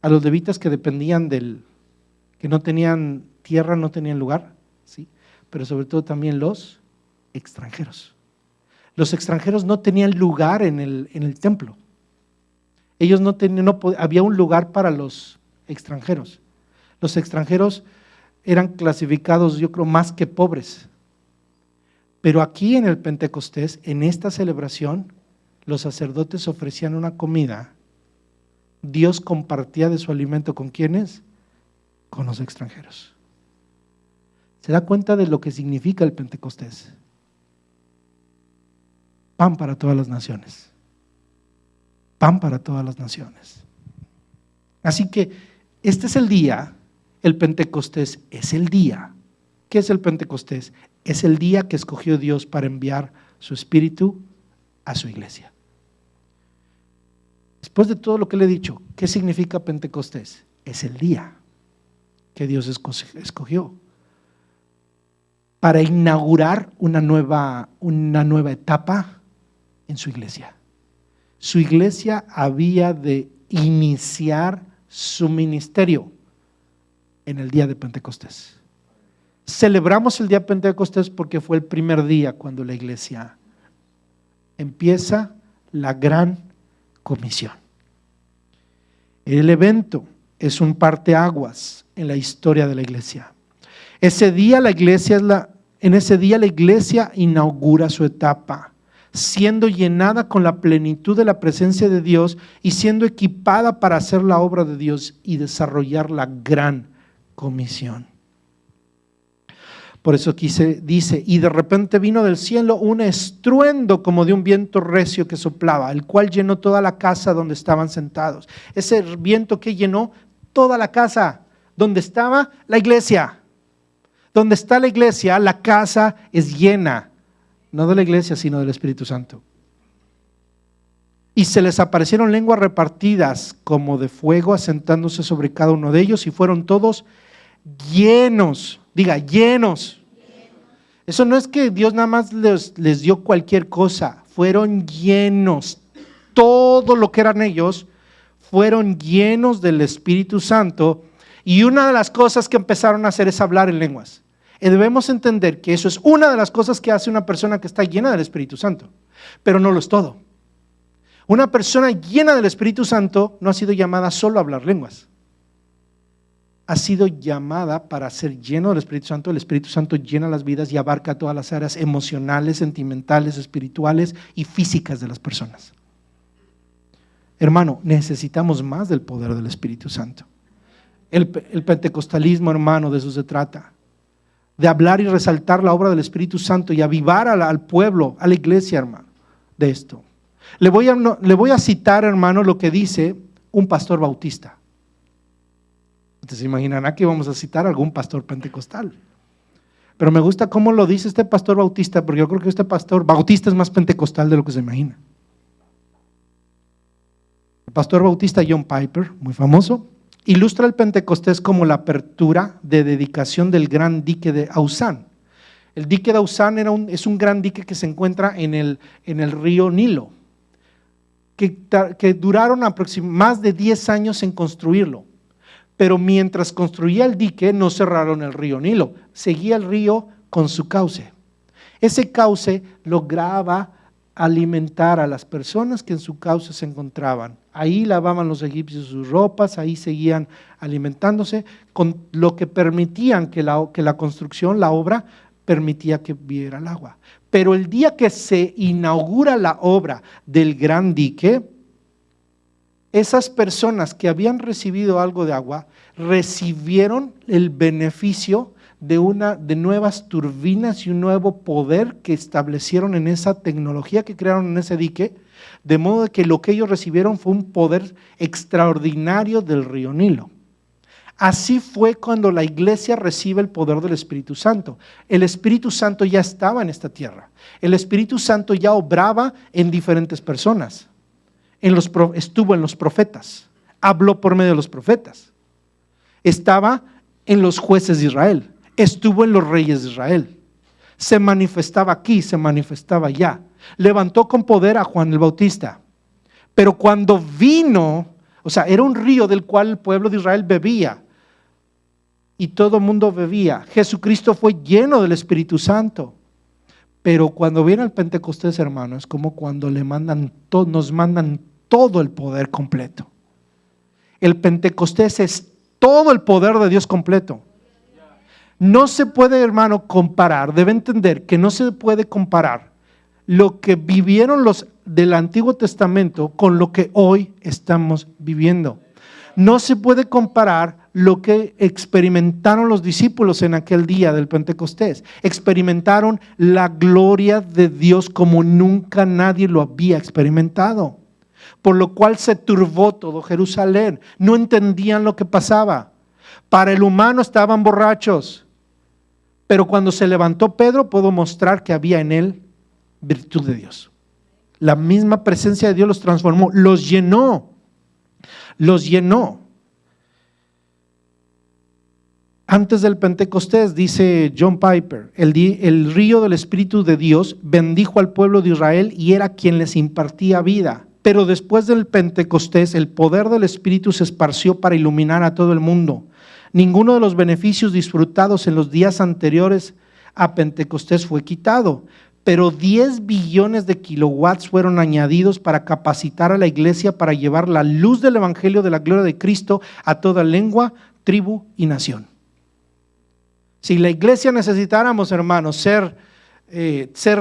Speaker 1: a los levitas que dependían que no tenían tierra, no tenían lugar, ¿sí? Pero sobre todo también los extranjeros. Los extranjeros no tenían lugar en el templo. Ellos había un lugar para los extranjeros. Los extranjeros eran clasificados, yo creo, más que pobres. Pero aquí en el Pentecostés, en esta celebración, los sacerdotes ofrecían una comida. Dios compartía de su alimento ¿con quiénes? Con los extranjeros. ¿Se da cuenta de lo que significa el Pentecostés? Pan para todas las naciones. Pan para todas las naciones. Así que este es el día, el Pentecostés es el día. ¿Qué es el Pentecostés? Es el día que escogió Dios para enviar su Espíritu a su iglesia. Después de todo lo que le he dicho, ¿qué significa Pentecostés? Es el día que Dios escogió para inaugurar una nueva etapa en su iglesia. Su iglesia había de iniciar su ministerio en el día de Pentecostés. Celebramos el día de Pentecostés porque fue el primer día cuando la iglesia empieza la gran comisión. El evento es un parteaguas en la historia de la iglesia. En ese día la iglesia inaugura su etapa, siendo llenada con la plenitud de la presencia de Dios y siendo equipada para hacer la obra de Dios y desarrollar la gran comisión. Por eso aquí se dice, y de repente vino del cielo un estruendo como de un viento recio que soplaba, el cual llenó toda la casa donde estaban sentados. Ese viento que llenó toda la casa donde estaba la iglesia. Donde está la iglesia, la casa es llena, no de la iglesia, sino del Espíritu Santo. Y se les aparecieron lenguas repartidas como de fuego, asentándose sobre cada uno de ellos, y fueron todos llenos. Diga, llenos. Eso no es que Dios nada más les dio cualquier cosa, fueron llenos. Todo lo que eran ellos fueron llenos del Espíritu Santo, y una de las cosas que empezaron a hacer es hablar en lenguas. Y debemos entender que eso es una de las cosas que hace una persona que está llena del Espíritu Santo, pero no lo es todo. Una persona llena del Espíritu Santo no ha sido llamada solo a hablar lenguas. Ha sido llamada para ser lleno del Espíritu Santo. El Espíritu Santo llena las vidas y abarca todas las áreas emocionales, sentimentales, espirituales y físicas de las personas. Hermano, necesitamos más del poder del Espíritu Santo. El pentecostalismo, hermano, de eso se trata. De hablar y resaltar la obra del Espíritu Santo y avivar al pueblo, a la iglesia, hermano, de esto. Le voy a citar, hermano, lo que dice un pastor bautista. Ustedes se imaginarán que vamos a citar a algún pastor pentecostal. Pero me gusta cómo lo dice este pastor bautista, porque yo creo que este pastor bautista es más pentecostal de lo que se imagina. El pastor bautista John Piper, muy famoso, ilustra el Pentecostés como la apertura de dedicación del gran dique de Ausán. El dique de Ausán es un gran dique que se encuentra en el río Nilo, que duraron más de 10 años en construirlo. Pero mientras construía el dique no cerraron el río Nilo, seguía el río con su cauce. Ese cauce lograba alimentar a las personas que en su cauce se encontraban. Ahí lavaban los egipcios sus ropas, ahí seguían alimentándose, con lo que permitían que la construcción, la obra, permitía que viera el agua. Pero el día que se inaugura la obra del gran dique, esas personas que habían recibido algo de agua recibieron el beneficio de nuevas turbinas y un nuevo poder que establecieron en esa tecnología que crearon en ese dique, de modo que lo que ellos recibieron fue un poder extraordinario del río Nilo. Así fue cuando la iglesia recibe el poder del Espíritu Santo. El Espíritu Santo ya estaba en esta tierra. El Espíritu Santo ya obraba en diferentes personas. Estuvo en los profetas, habló por medio de los profetas. Estaba en los jueces de Israel, estuvo en los reyes de Israel. Se manifestaba aquí, se manifestaba allá. Levantó con poder a Juan el Bautista. Pero cuando vino, o sea, era un río del cual el pueblo de Israel bebía. Y todo el mundo bebía. Jesucristo fue lleno del Espíritu Santo. Pero cuando viene el Pentecostés, hermano, es como cuando nos mandan todo el poder completo. El Pentecostés es todo el poder de Dios completo. No se puede, hermano, comparar. Debe entender que no se puede comparar lo que vivieron los del Antiguo Testamento con lo que hoy estamos viviendo. No se puede comparar lo que experimentaron los discípulos en aquel día del Pentecostés. Experimentaron la gloria de Dios como nunca nadie lo había experimentado. Por lo cual se turbó todo Jerusalén. No entendían lo que pasaba. Para el humano estaban borrachos. Pero cuando se levantó Pedro, puedo mostrar que había en él virtud de Dios. La misma presencia de Dios los transformó, los llenó. Los llenó. Antes del Pentecostés, dice John Piper, el río del Espíritu de Dios bendijo al pueblo de Israel y era quien les impartía vida. Pero después del Pentecostés, el poder del Espíritu se esparció para iluminar a todo el mundo. Ninguno de los beneficios disfrutados en los días anteriores a Pentecostés fue quitado, pero 10 billones de kilowatts fueron añadidos para capacitar a la iglesia para llevar la luz del evangelio de la gloria de Cristo a toda lengua, tribu y nación. Si la iglesia necesitáramos, hermanos, ser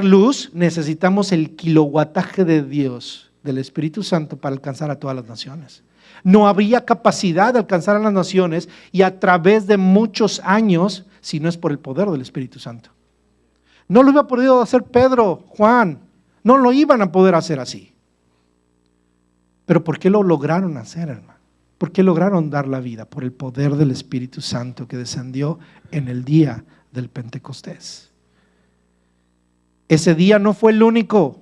Speaker 1: luz, necesitamos el kilowattaje de Dios, del Espíritu Santo, para alcanzar a todas las naciones. No habría capacidad de alcanzar a las naciones y a través de muchos años si no es por el poder del Espíritu Santo. No lo hubiera podido hacer Pedro, Juan, no lo iban a poder hacer así. Pero ¿por qué lo lograron hacer, hermano? ¿Por qué lograron dar la vida? Por el poder del Espíritu Santo que descendió en el día del Pentecostés. Ese día no fue el único,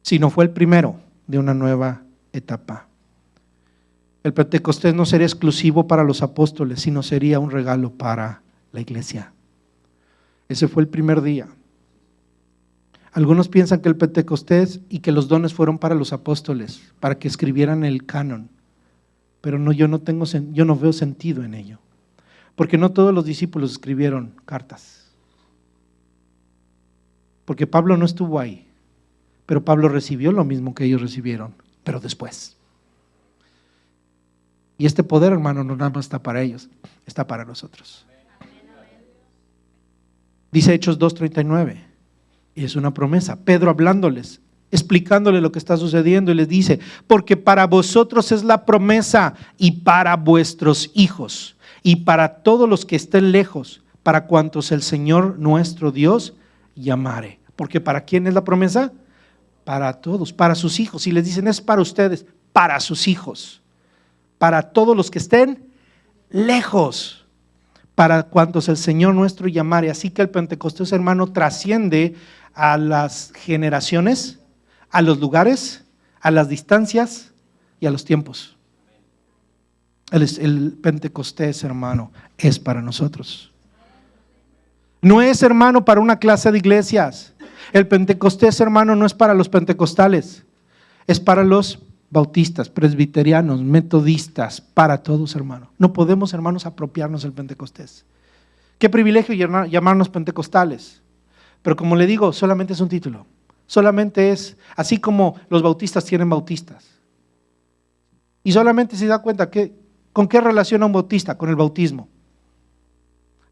Speaker 1: sino fue el primero de una nueva etapa. El Pentecostés no sería exclusivo para los apóstoles, sino sería un regalo para la iglesia. Ese fue el primer día. Algunos piensan que el Pentecostés y que los dones fueron para los apóstoles, para que escribieran el canon. Pero no, yo no veo sentido en ello. Porque no todos los discípulos escribieron cartas. Porque Pablo no estuvo ahí. Pero Pablo recibió lo mismo que ellos recibieron, pero después. Y este poder, hermano, no nada más está para ellos, está para nosotros. Dice Hechos 2:39, y es una promesa. Pedro hablándoles, explicándoles lo que está sucediendo, y les dice: porque para vosotros es la promesa, y para vuestros hijos, y para todos los que estén lejos, para cuantos el Señor nuestro Dios llamare. Porque ¿para quién es la promesa? Para todos, para sus hijos. Y les dicen: es para ustedes, para sus hijos, para todos los que estén lejos, para cuantos el Señor nuestro llamare. Así que el Pentecostés, hermano, trasciende a las generaciones, a los lugares, a las distancias y a los tiempos. El Pentecostés, hermano, es para nosotros. No es, hermano, para una clase de iglesias. El Pentecostés, hermano, no es para los pentecostales, es para los bautistas, presbiterianos, metodistas, para todos, hermano. No podemos, hermanos, apropiarnos del Pentecostés. Qué privilegio llamarnos pentecostales, pero como le digo, solamente es un título. Solamente es, así como los bautistas tienen bautistas. Y solamente se da cuenta que, ¿con qué relaciona un bautista? Con el bautismo.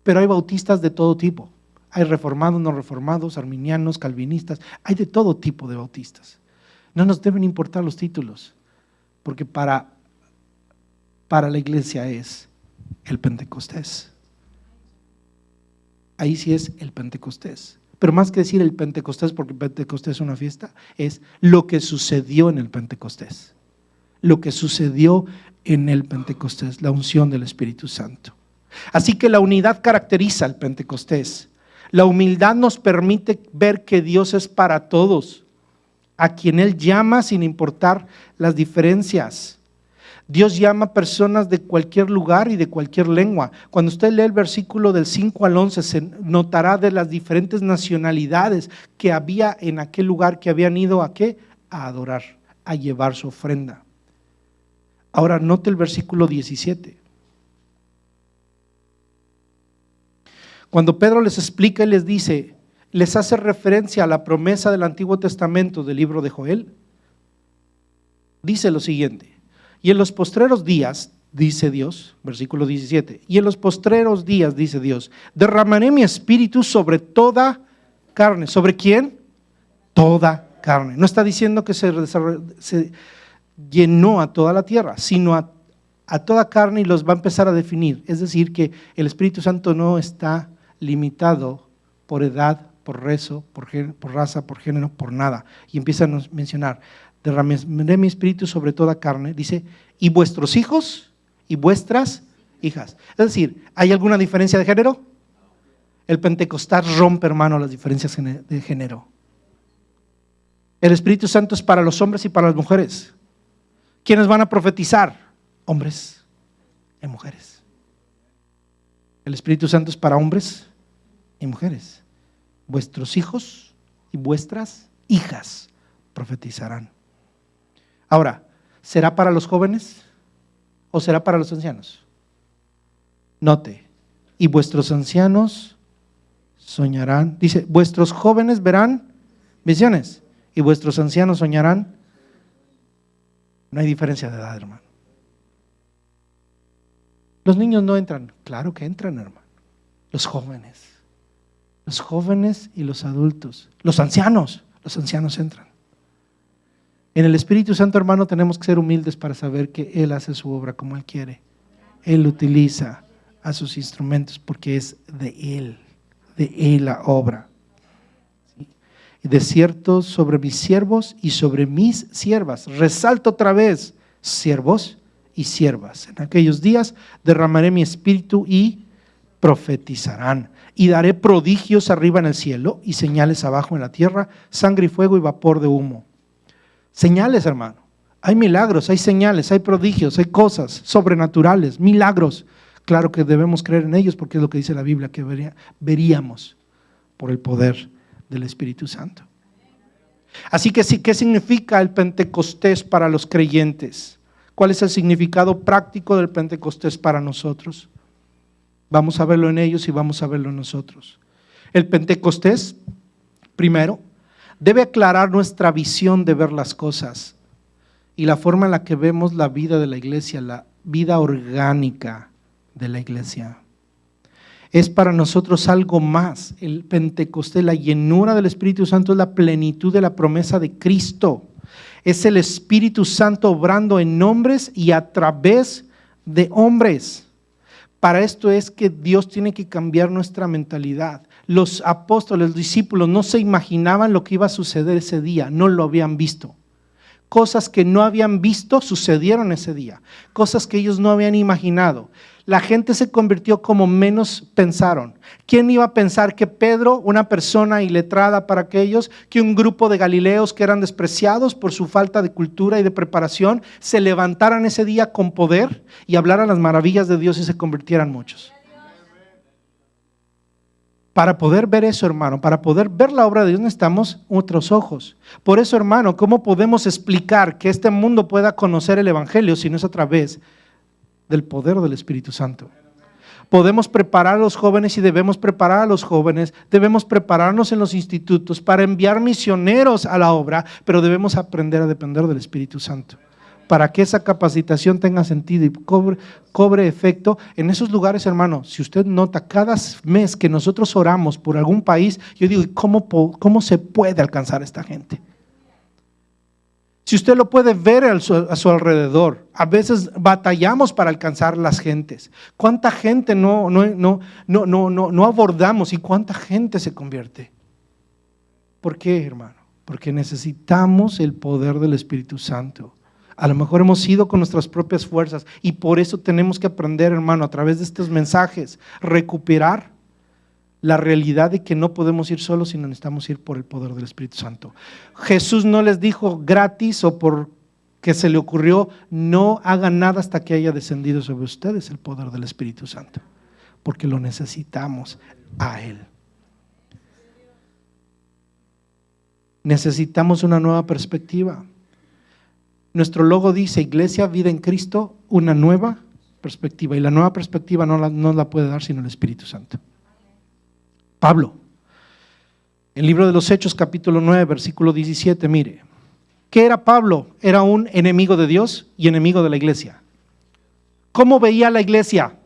Speaker 1: Pero hay bautistas de todo tipo. Hay reformados, no reformados, arminianos, calvinistas, hay de todo tipo de bautistas. No nos deben importar los títulos, porque para la iglesia es el Pentecostés. Ahí sí es el Pentecostés. Pero más que decir el Pentecostés, porque el Pentecostés es una fiesta, es lo que sucedió en el Pentecostés. Lo que sucedió en el Pentecostés, la unción del Espíritu Santo. Así que la unidad caracteriza al Pentecostés. La humildad nos permite ver que Dios es para todos, a quien Él llama sin importar las diferencias. Dios llama a personas de cualquier lugar y de cualquier lengua. Cuando usted lee el versículo del 5 al 11, se notará de las diferentes nacionalidades que había en aquel lugar, que habían ido ¿a qué? A adorar, a llevar su ofrenda. Ahora note el versículo 17. Cuando Pedro les explica y les dice, les hace referencia a la promesa del Antiguo Testamento del libro de Joel, dice lo siguiente: y en los postreros días, dice Dios, versículo 17, y en los postreros días, dice Dios, derramaré mi espíritu sobre toda carne. ¿Sobre quién? Toda carne. No está diciendo que se llenó a toda la tierra, sino a toda carne, y los va a empezar a definir. Es decir, que el Espíritu Santo no está limitado por edad, por rezo, por raza, por género, por nada. Y empieza a mencionar: derramaré mi espíritu sobre toda carne, dice, y vuestros hijos y vuestras hijas. Es decir, ¿hay alguna diferencia de género? El Pentecostés rompe, hermano, las diferencias de género. El Espíritu Santo es para los hombres y para las mujeres. ¿Quiénes van a profetizar? Hombres y mujeres. El Espíritu Santo es para hombres y mujeres. Vuestros hijos y vuestras hijas profetizarán. Ahora, ¿será para los jóvenes o será para los ancianos? Note: y vuestros ancianos soñarán. Dice, vuestros jóvenes verán visiones y vuestros ancianos soñarán. No hay diferencia de edad, hermano. Los niños no entran. Claro que entran, hermano. Los jóvenes y los adultos. Los ancianos entran. En el Espíritu Santo, hermano, tenemos que ser humildes para saber que Él hace su obra como Él quiere. Él utiliza a sus instrumentos porque es de Él la obra. ¿Sí? Y de cierto, sobre mis siervos y sobre mis siervas, resalto otra vez, siervos y siervas. En aquellos días derramaré mi espíritu y profetizarán. Y daré prodigios arriba en el cielo y señales abajo en la tierra, sangre y fuego y vapor de humo. Señales, hermano. Hay milagros, hay señales, hay prodigios, hay cosas sobrenaturales, milagros. Claro que debemos creer en ellos porque es lo que dice la Biblia, que veríamos por el poder del Espíritu Santo. Así que sí, ¿qué significa el Pentecostés para los creyentes? ¿Cuál es el significado práctico del Pentecostés para nosotros? Vamos a verlo en ellos y vamos a verlo en nosotros. El Pentecostés, primero, debe aclarar nuestra visión de ver las cosas y la forma en la que vemos la vida de la iglesia, la vida orgánica de la iglesia. Es para nosotros algo más. El Pentecostés, la llenura del Espíritu Santo, es la plenitud de la promesa de Cristo. Es el Espíritu Santo obrando en hombres y a través de hombres. Para esto es que Dios tiene que cambiar nuestra mentalidad. Los apóstoles, los discípulos no se imaginaban lo que iba a suceder ese día, no lo habían visto. Cosas que no habían visto sucedieron ese día, cosas que ellos no habían imaginado. La gente se convirtió como menos pensaron. ¿Quién iba a pensar que Pedro, una persona iletrada para aquellos, que un grupo de galileos que eran despreciados por su falta de cultura y de preparación, se levantaran ese día con poder y hablaran las maravillas de Dios y se convirtieran muchos? Para poder ver eso, hermano, para poder ver la obra de Dios necesitamos otros ojos. Por eso, hermano, ¿cómo podemos explicar que este mundo pueda conocer el Evangelio si no es a través del poder del Espíritu Santo? Podemos preparar a los jóvenes y debemos preparar a los jóvenes, debemos prepararnos en los institutos para enviar misioneros a la obra, pero debemos aprender a depender del Espíritu Santo. Para que esa capacitación tenga sentido y cobre efecto en esos lugares, hermano. Si usted nota, cada mes que nosotros oramos por algún país, yo digo, ¿cómo se puede alcanzar a esta gente? Si usted lo puede ver a su alrededor, a veces batallamos para alcanzar las gentes. ¿Cuánta gente no abordamos y cuánta gente se convierte? ¿Por qué, hermano? Porque necesitamos el poder del Espíritu Santo. A lo mejor hemos ido con nuestras propias fuerzas y por eso tenemos que aprender, hermano, a través de estos mensajes, recuperar la realidad de que no podemos ir solos, sino necesitamos ir por el poder del Espíritu Santo. Jesús no les dijo gratis o porque se le ocurrió, no hagan nada hasta que haya descendido sobre ustedes el poder del Espíritu Santo, porque lo necesitamos a Él. Necesitamos una nueva perspectiva. Nuestro logo dice Iglesia, vida en Cristo, una nueva perspectiva. Y la nueva perspectiva no la puede dar sino el Espíritu Santo. Pablo, en el libro de los Hechos, capítulo 9, versículo 17, mire. ¿Qué era Pablo? Era un enemigo de Dios y enemigo de la iglesia. ¿Cómo veía la iglesia?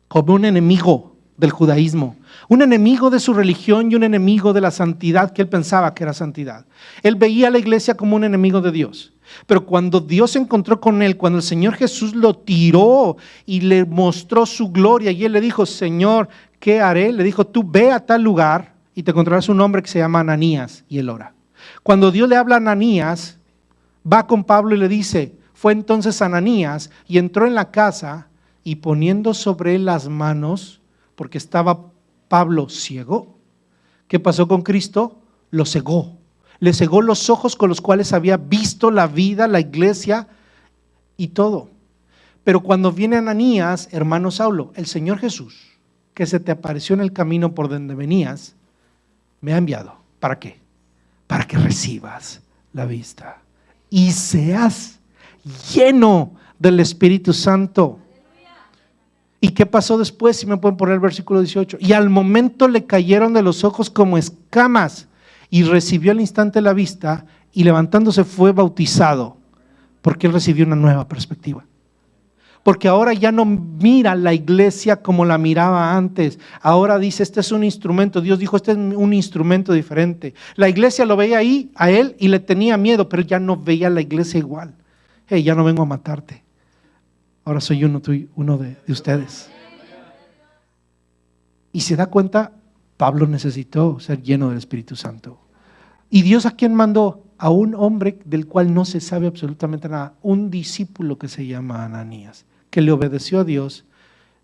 Speaker 1: Como un enemigo del judaísmo, un enemigo de su religión y un enemigo de la santidad que él pensaba que era santidad. Él veía a la iglesia como un enemigo de Dios. Pero cuando Dios se encontró con él, cuando el Señor Jesús lo tiró y le mostró su gloria y él le dijo, Señor, ¿qué haré? Le dijo, tú ve a tal lugar y te encontrarás un hombre que se llama Ananías, y él ora. Cuando Dios le habla a Ananías, va con Pablo y le dice, fue entonces Ananías y entró en la casa y poniendo sobre él las manos, porque estaba Pablo ciego. ¿Qué pasó con Cristo? Lo cegó. Le cegó los ojos con los cuales había visto la vida, la iglesia y todo. Pero cuando viene Ananías, hermano Saulo, el Señor Jesús, que se te apareció en el camino por donde venías, me ha enviado. ¿Para qué? Para que recibas la vista y seas lleno del Espíritu Santo. ¿Y qué pasó después? Si me pueden poner el versículo 18. Y al momento le cayeron de los ojos como escamas y recibió al instante la vista y levantándose fue bautizado, porque él recibió una nueva perspectiva. Porque ahora ya no mira la iglesia como la miraba antes. Ahora dice, este es un instrumento. Dios dijo, este es un instrumento diferente. La iglesia lo veía ahí, a él, y le tenía miedo, pero ya no veía a la iglesia igual. Hey, ya no vengo a matarte. Ahora soy uno de ustedes. Y se da cuenta, Pablo necesitó ser lleno del Espíritu Santo. ¿Y Dios a quién mandó? A un hombre del cual no se sabe absolutamente nada, un discípulo que se llama Ananías, que le obedeció a Dios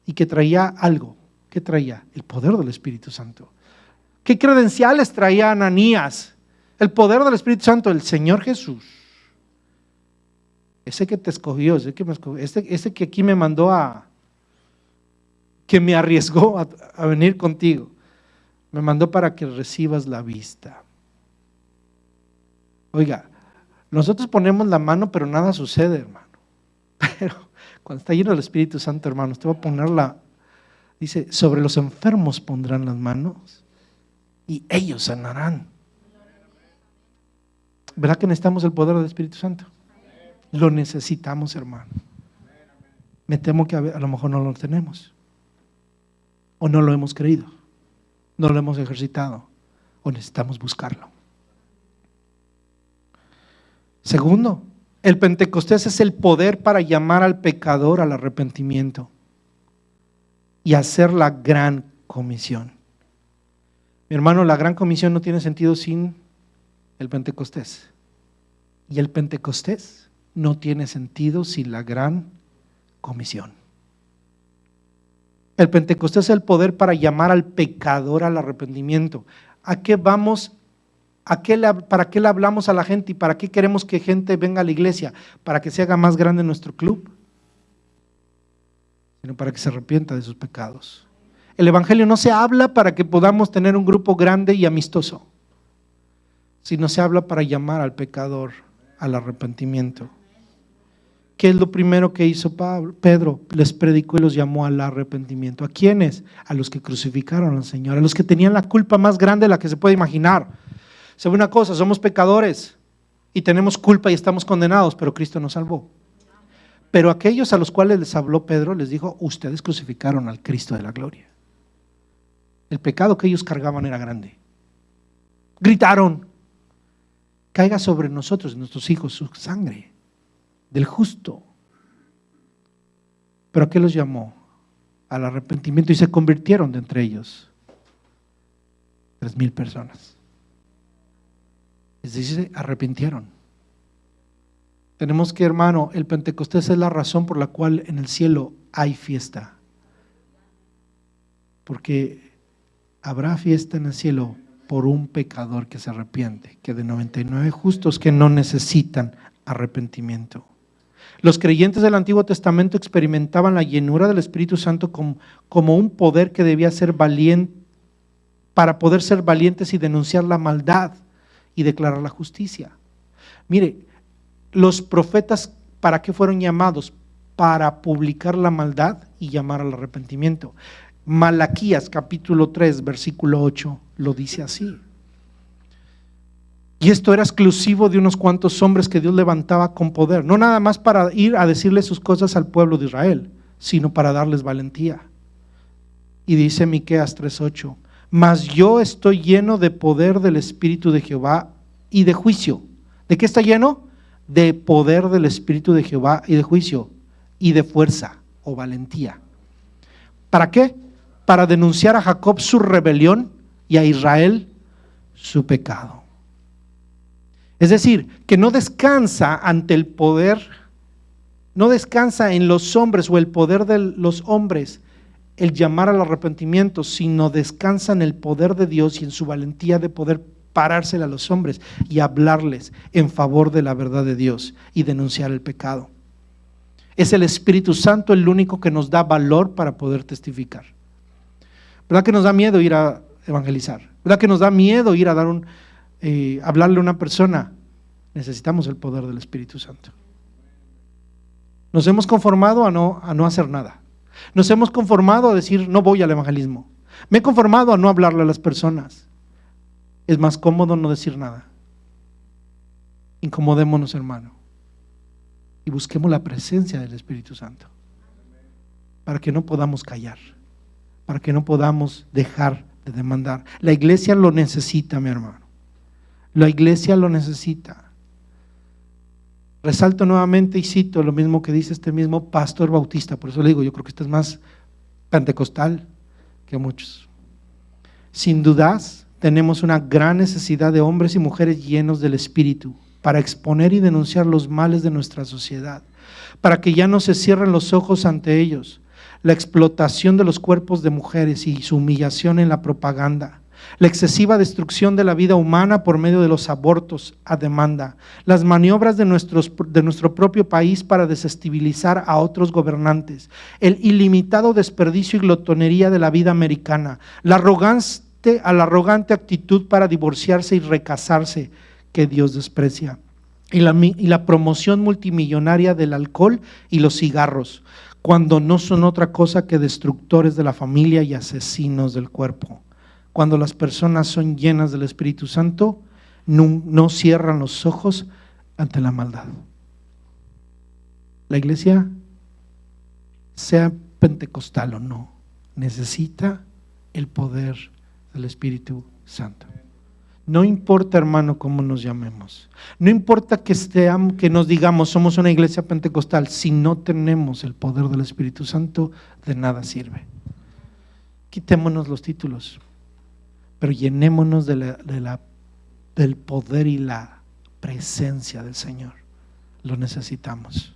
Speaker 1: y que traía algo. ¿Qué traía? El poder del Espíritu Santo. ¿Qué credenciales traía Ananías? El poder del Espíritu Santo, el Señor Jesús. Ese que te escogió, ese que aquí me mandó que me arriesgó a venir contigo, me mandó para que recibas la vista. Oiga, nosotros ponemos la mano, pero nada sucede, hermano. Pero cuando está lleno del Espíritu Santo, hermano, usted va a ponerla, dice, sobre los enfermos pondrán las manos y ellos sanarán. ¿Verdad que necesitamos el poder del Espíritu Santo? Lo necesitamos, hermano. Me temo que a lo mejor no lo tenemos, o no lo hemos creído, no lo hemos ejercitado, o necesitamos buscarlo. Segundo, el Pentecostés es el poder para llamar al pecador al arrepentimiento y hacer la gran comisión. Mi hermano, la gran comisión no tiene sentido sin el Pentecostés. Y el Pentecostés no tiene sentido sin la gran comisión. El Pentecostés es el poder para llamar al pecador al arrepentimiento. ¿A qué vamos? ¿Para qué le hablamos a la gente y para qué queremos que gente venga a la iglesia? ¿Para que se haga más grande nuestro club? Sino para que se arrepienta de sus pecados. El evangelio no se habla para que podamos tener un grupo grande y amistoso, sino se habla para llamar al pecador al arrepentimiento. ¿Qué es lo primero que hizo Pedro? Les predicó y los llamó al arrepentimiento. ¿A quiénes? A los que crucificaron al Señor, a los que tenían la culpa más grande de la que se puede imaginar. ¿Sabe una cosa? Somos pecadores y tenemos culpa y estamos condenados, pero Cristo nos salvó. Pero aquellos a los cuales les habló Pedro, les dijo, ustedes crucificaron al Cristo de la gloria. El pecado que ellos cargaban era grande. Gritaron, caiga sobre nosotros y nuestros hijos su sangre del justo. ¿Pero a qué los llamó? Al arrepentimiento, y se convirtieron de entre ellos 3,000 personas. Es decir, se arrepintieron. Tenemos que, hermano, el Pentecostés es la razón por la cual en el cielo hay fiesta. Porque habrá fiesta en el cielo por un pecador que se arrepiente, que de 99 justos que no necesitan arrepentimiento. Los creyentes del Antiguo Testamento experimentaban la llenura del Espíritu Santo como un poder que debía ser valiente, para poder ser valientes y denunciar la maldad y declarar la justicia. Mire, los profetas, ¿para qué fueron llamados? Para publicar la maldad y llamar al arrepentimiento. Malaquías capítulo 3 versículo 8 lo dice así. Y esto era exclusivo de unos cuantos hombres que Dios levantaba con poder, no nada más para ir a decirle sus cosas al pueblo de Israel, sino para darles valentía. Y dice Miqueas 3:8, mas yo estoy lleno de poder del Espíritu de Jehová y de juicio. ¿De qué está lleno? De poder del Espíritu de Jehová y de juicio y de fuerza o valentía. ¿Para qué? Para denunciar a Jacob su rebelión y a Israel su pecado. Es decir, que no descansa ante el poder, no descansa en los hombres o el poder de los hombres el llamar al arrepentimiento, sino descansa en el poder de Dios y en su valentía de poder parársele a los hombres y hablarles en favor de la verdad de Dios y denunciar el pecado. Es el Espíritu Santo el único que nos da valor para poder testificar. ¿Verdad que nos da miedo ir a evangelizar? ¿Verdad que nos da miedo ir a dar hablarle a una persona? Necesitamos el poder del Espíritu Santo. Nos hemos conformado a no hacer nada. Nos hemos conformado a decir, no voy al evangelismo. Me he conformado a no hablarle a las personas. Es más cómodo no decir nada. Incomodémonos, hermano, y busquemos la presencia del Espíritu Santo para que no podamos callar, para que no podamos dejar de demandar. La iglesia lo necesita, mi hermano. La iglesia lo necesita. Resalto nuevamente y cito lo mismo que dice este mismo pastor bautista, por eso le digo, yo creo que este es más pentecostal que muchos. Sin dudas, tenemos una gran necesidad de hombres y mujeres llenos del Espíritu para exponer y denunciar los males de nuestra sociedad, para que ya no se cierren los ojos ante ellos, la explotación de los cuerpos de mujeres y su humillación en la propaganda, la excesiva destrucción de la vida humana por medio de los abortos a demanda, las maniobras de nuestro propio país para desestabilizar a otros gobernantes, el ilimitado desperdicio y glotonería de la vida americana, la arrogante actitud para divorciarse y recasarse que Dios desprecia, y la promoción multimillonaria del alcohol y los cigarros, cuando no son otra cosa que destructores de la familia y asesinos del cuerpo. Cuando las personas son llenas del Espíritu Santo, no cierran los ojos ante la maldad. La iglesia, sea pentecostal o no, necesita el poder del Espíritu Santo. No importa, hermano, cómo nos llamemos. No importa que nos digamos somos una iglesia pentecostal. Si no tenemos el poder del Espíritu Santo, de nada sirve. Quitémonos los títulos, pero llenémonos del poder y la presencia del Señor. Lo necesitamos.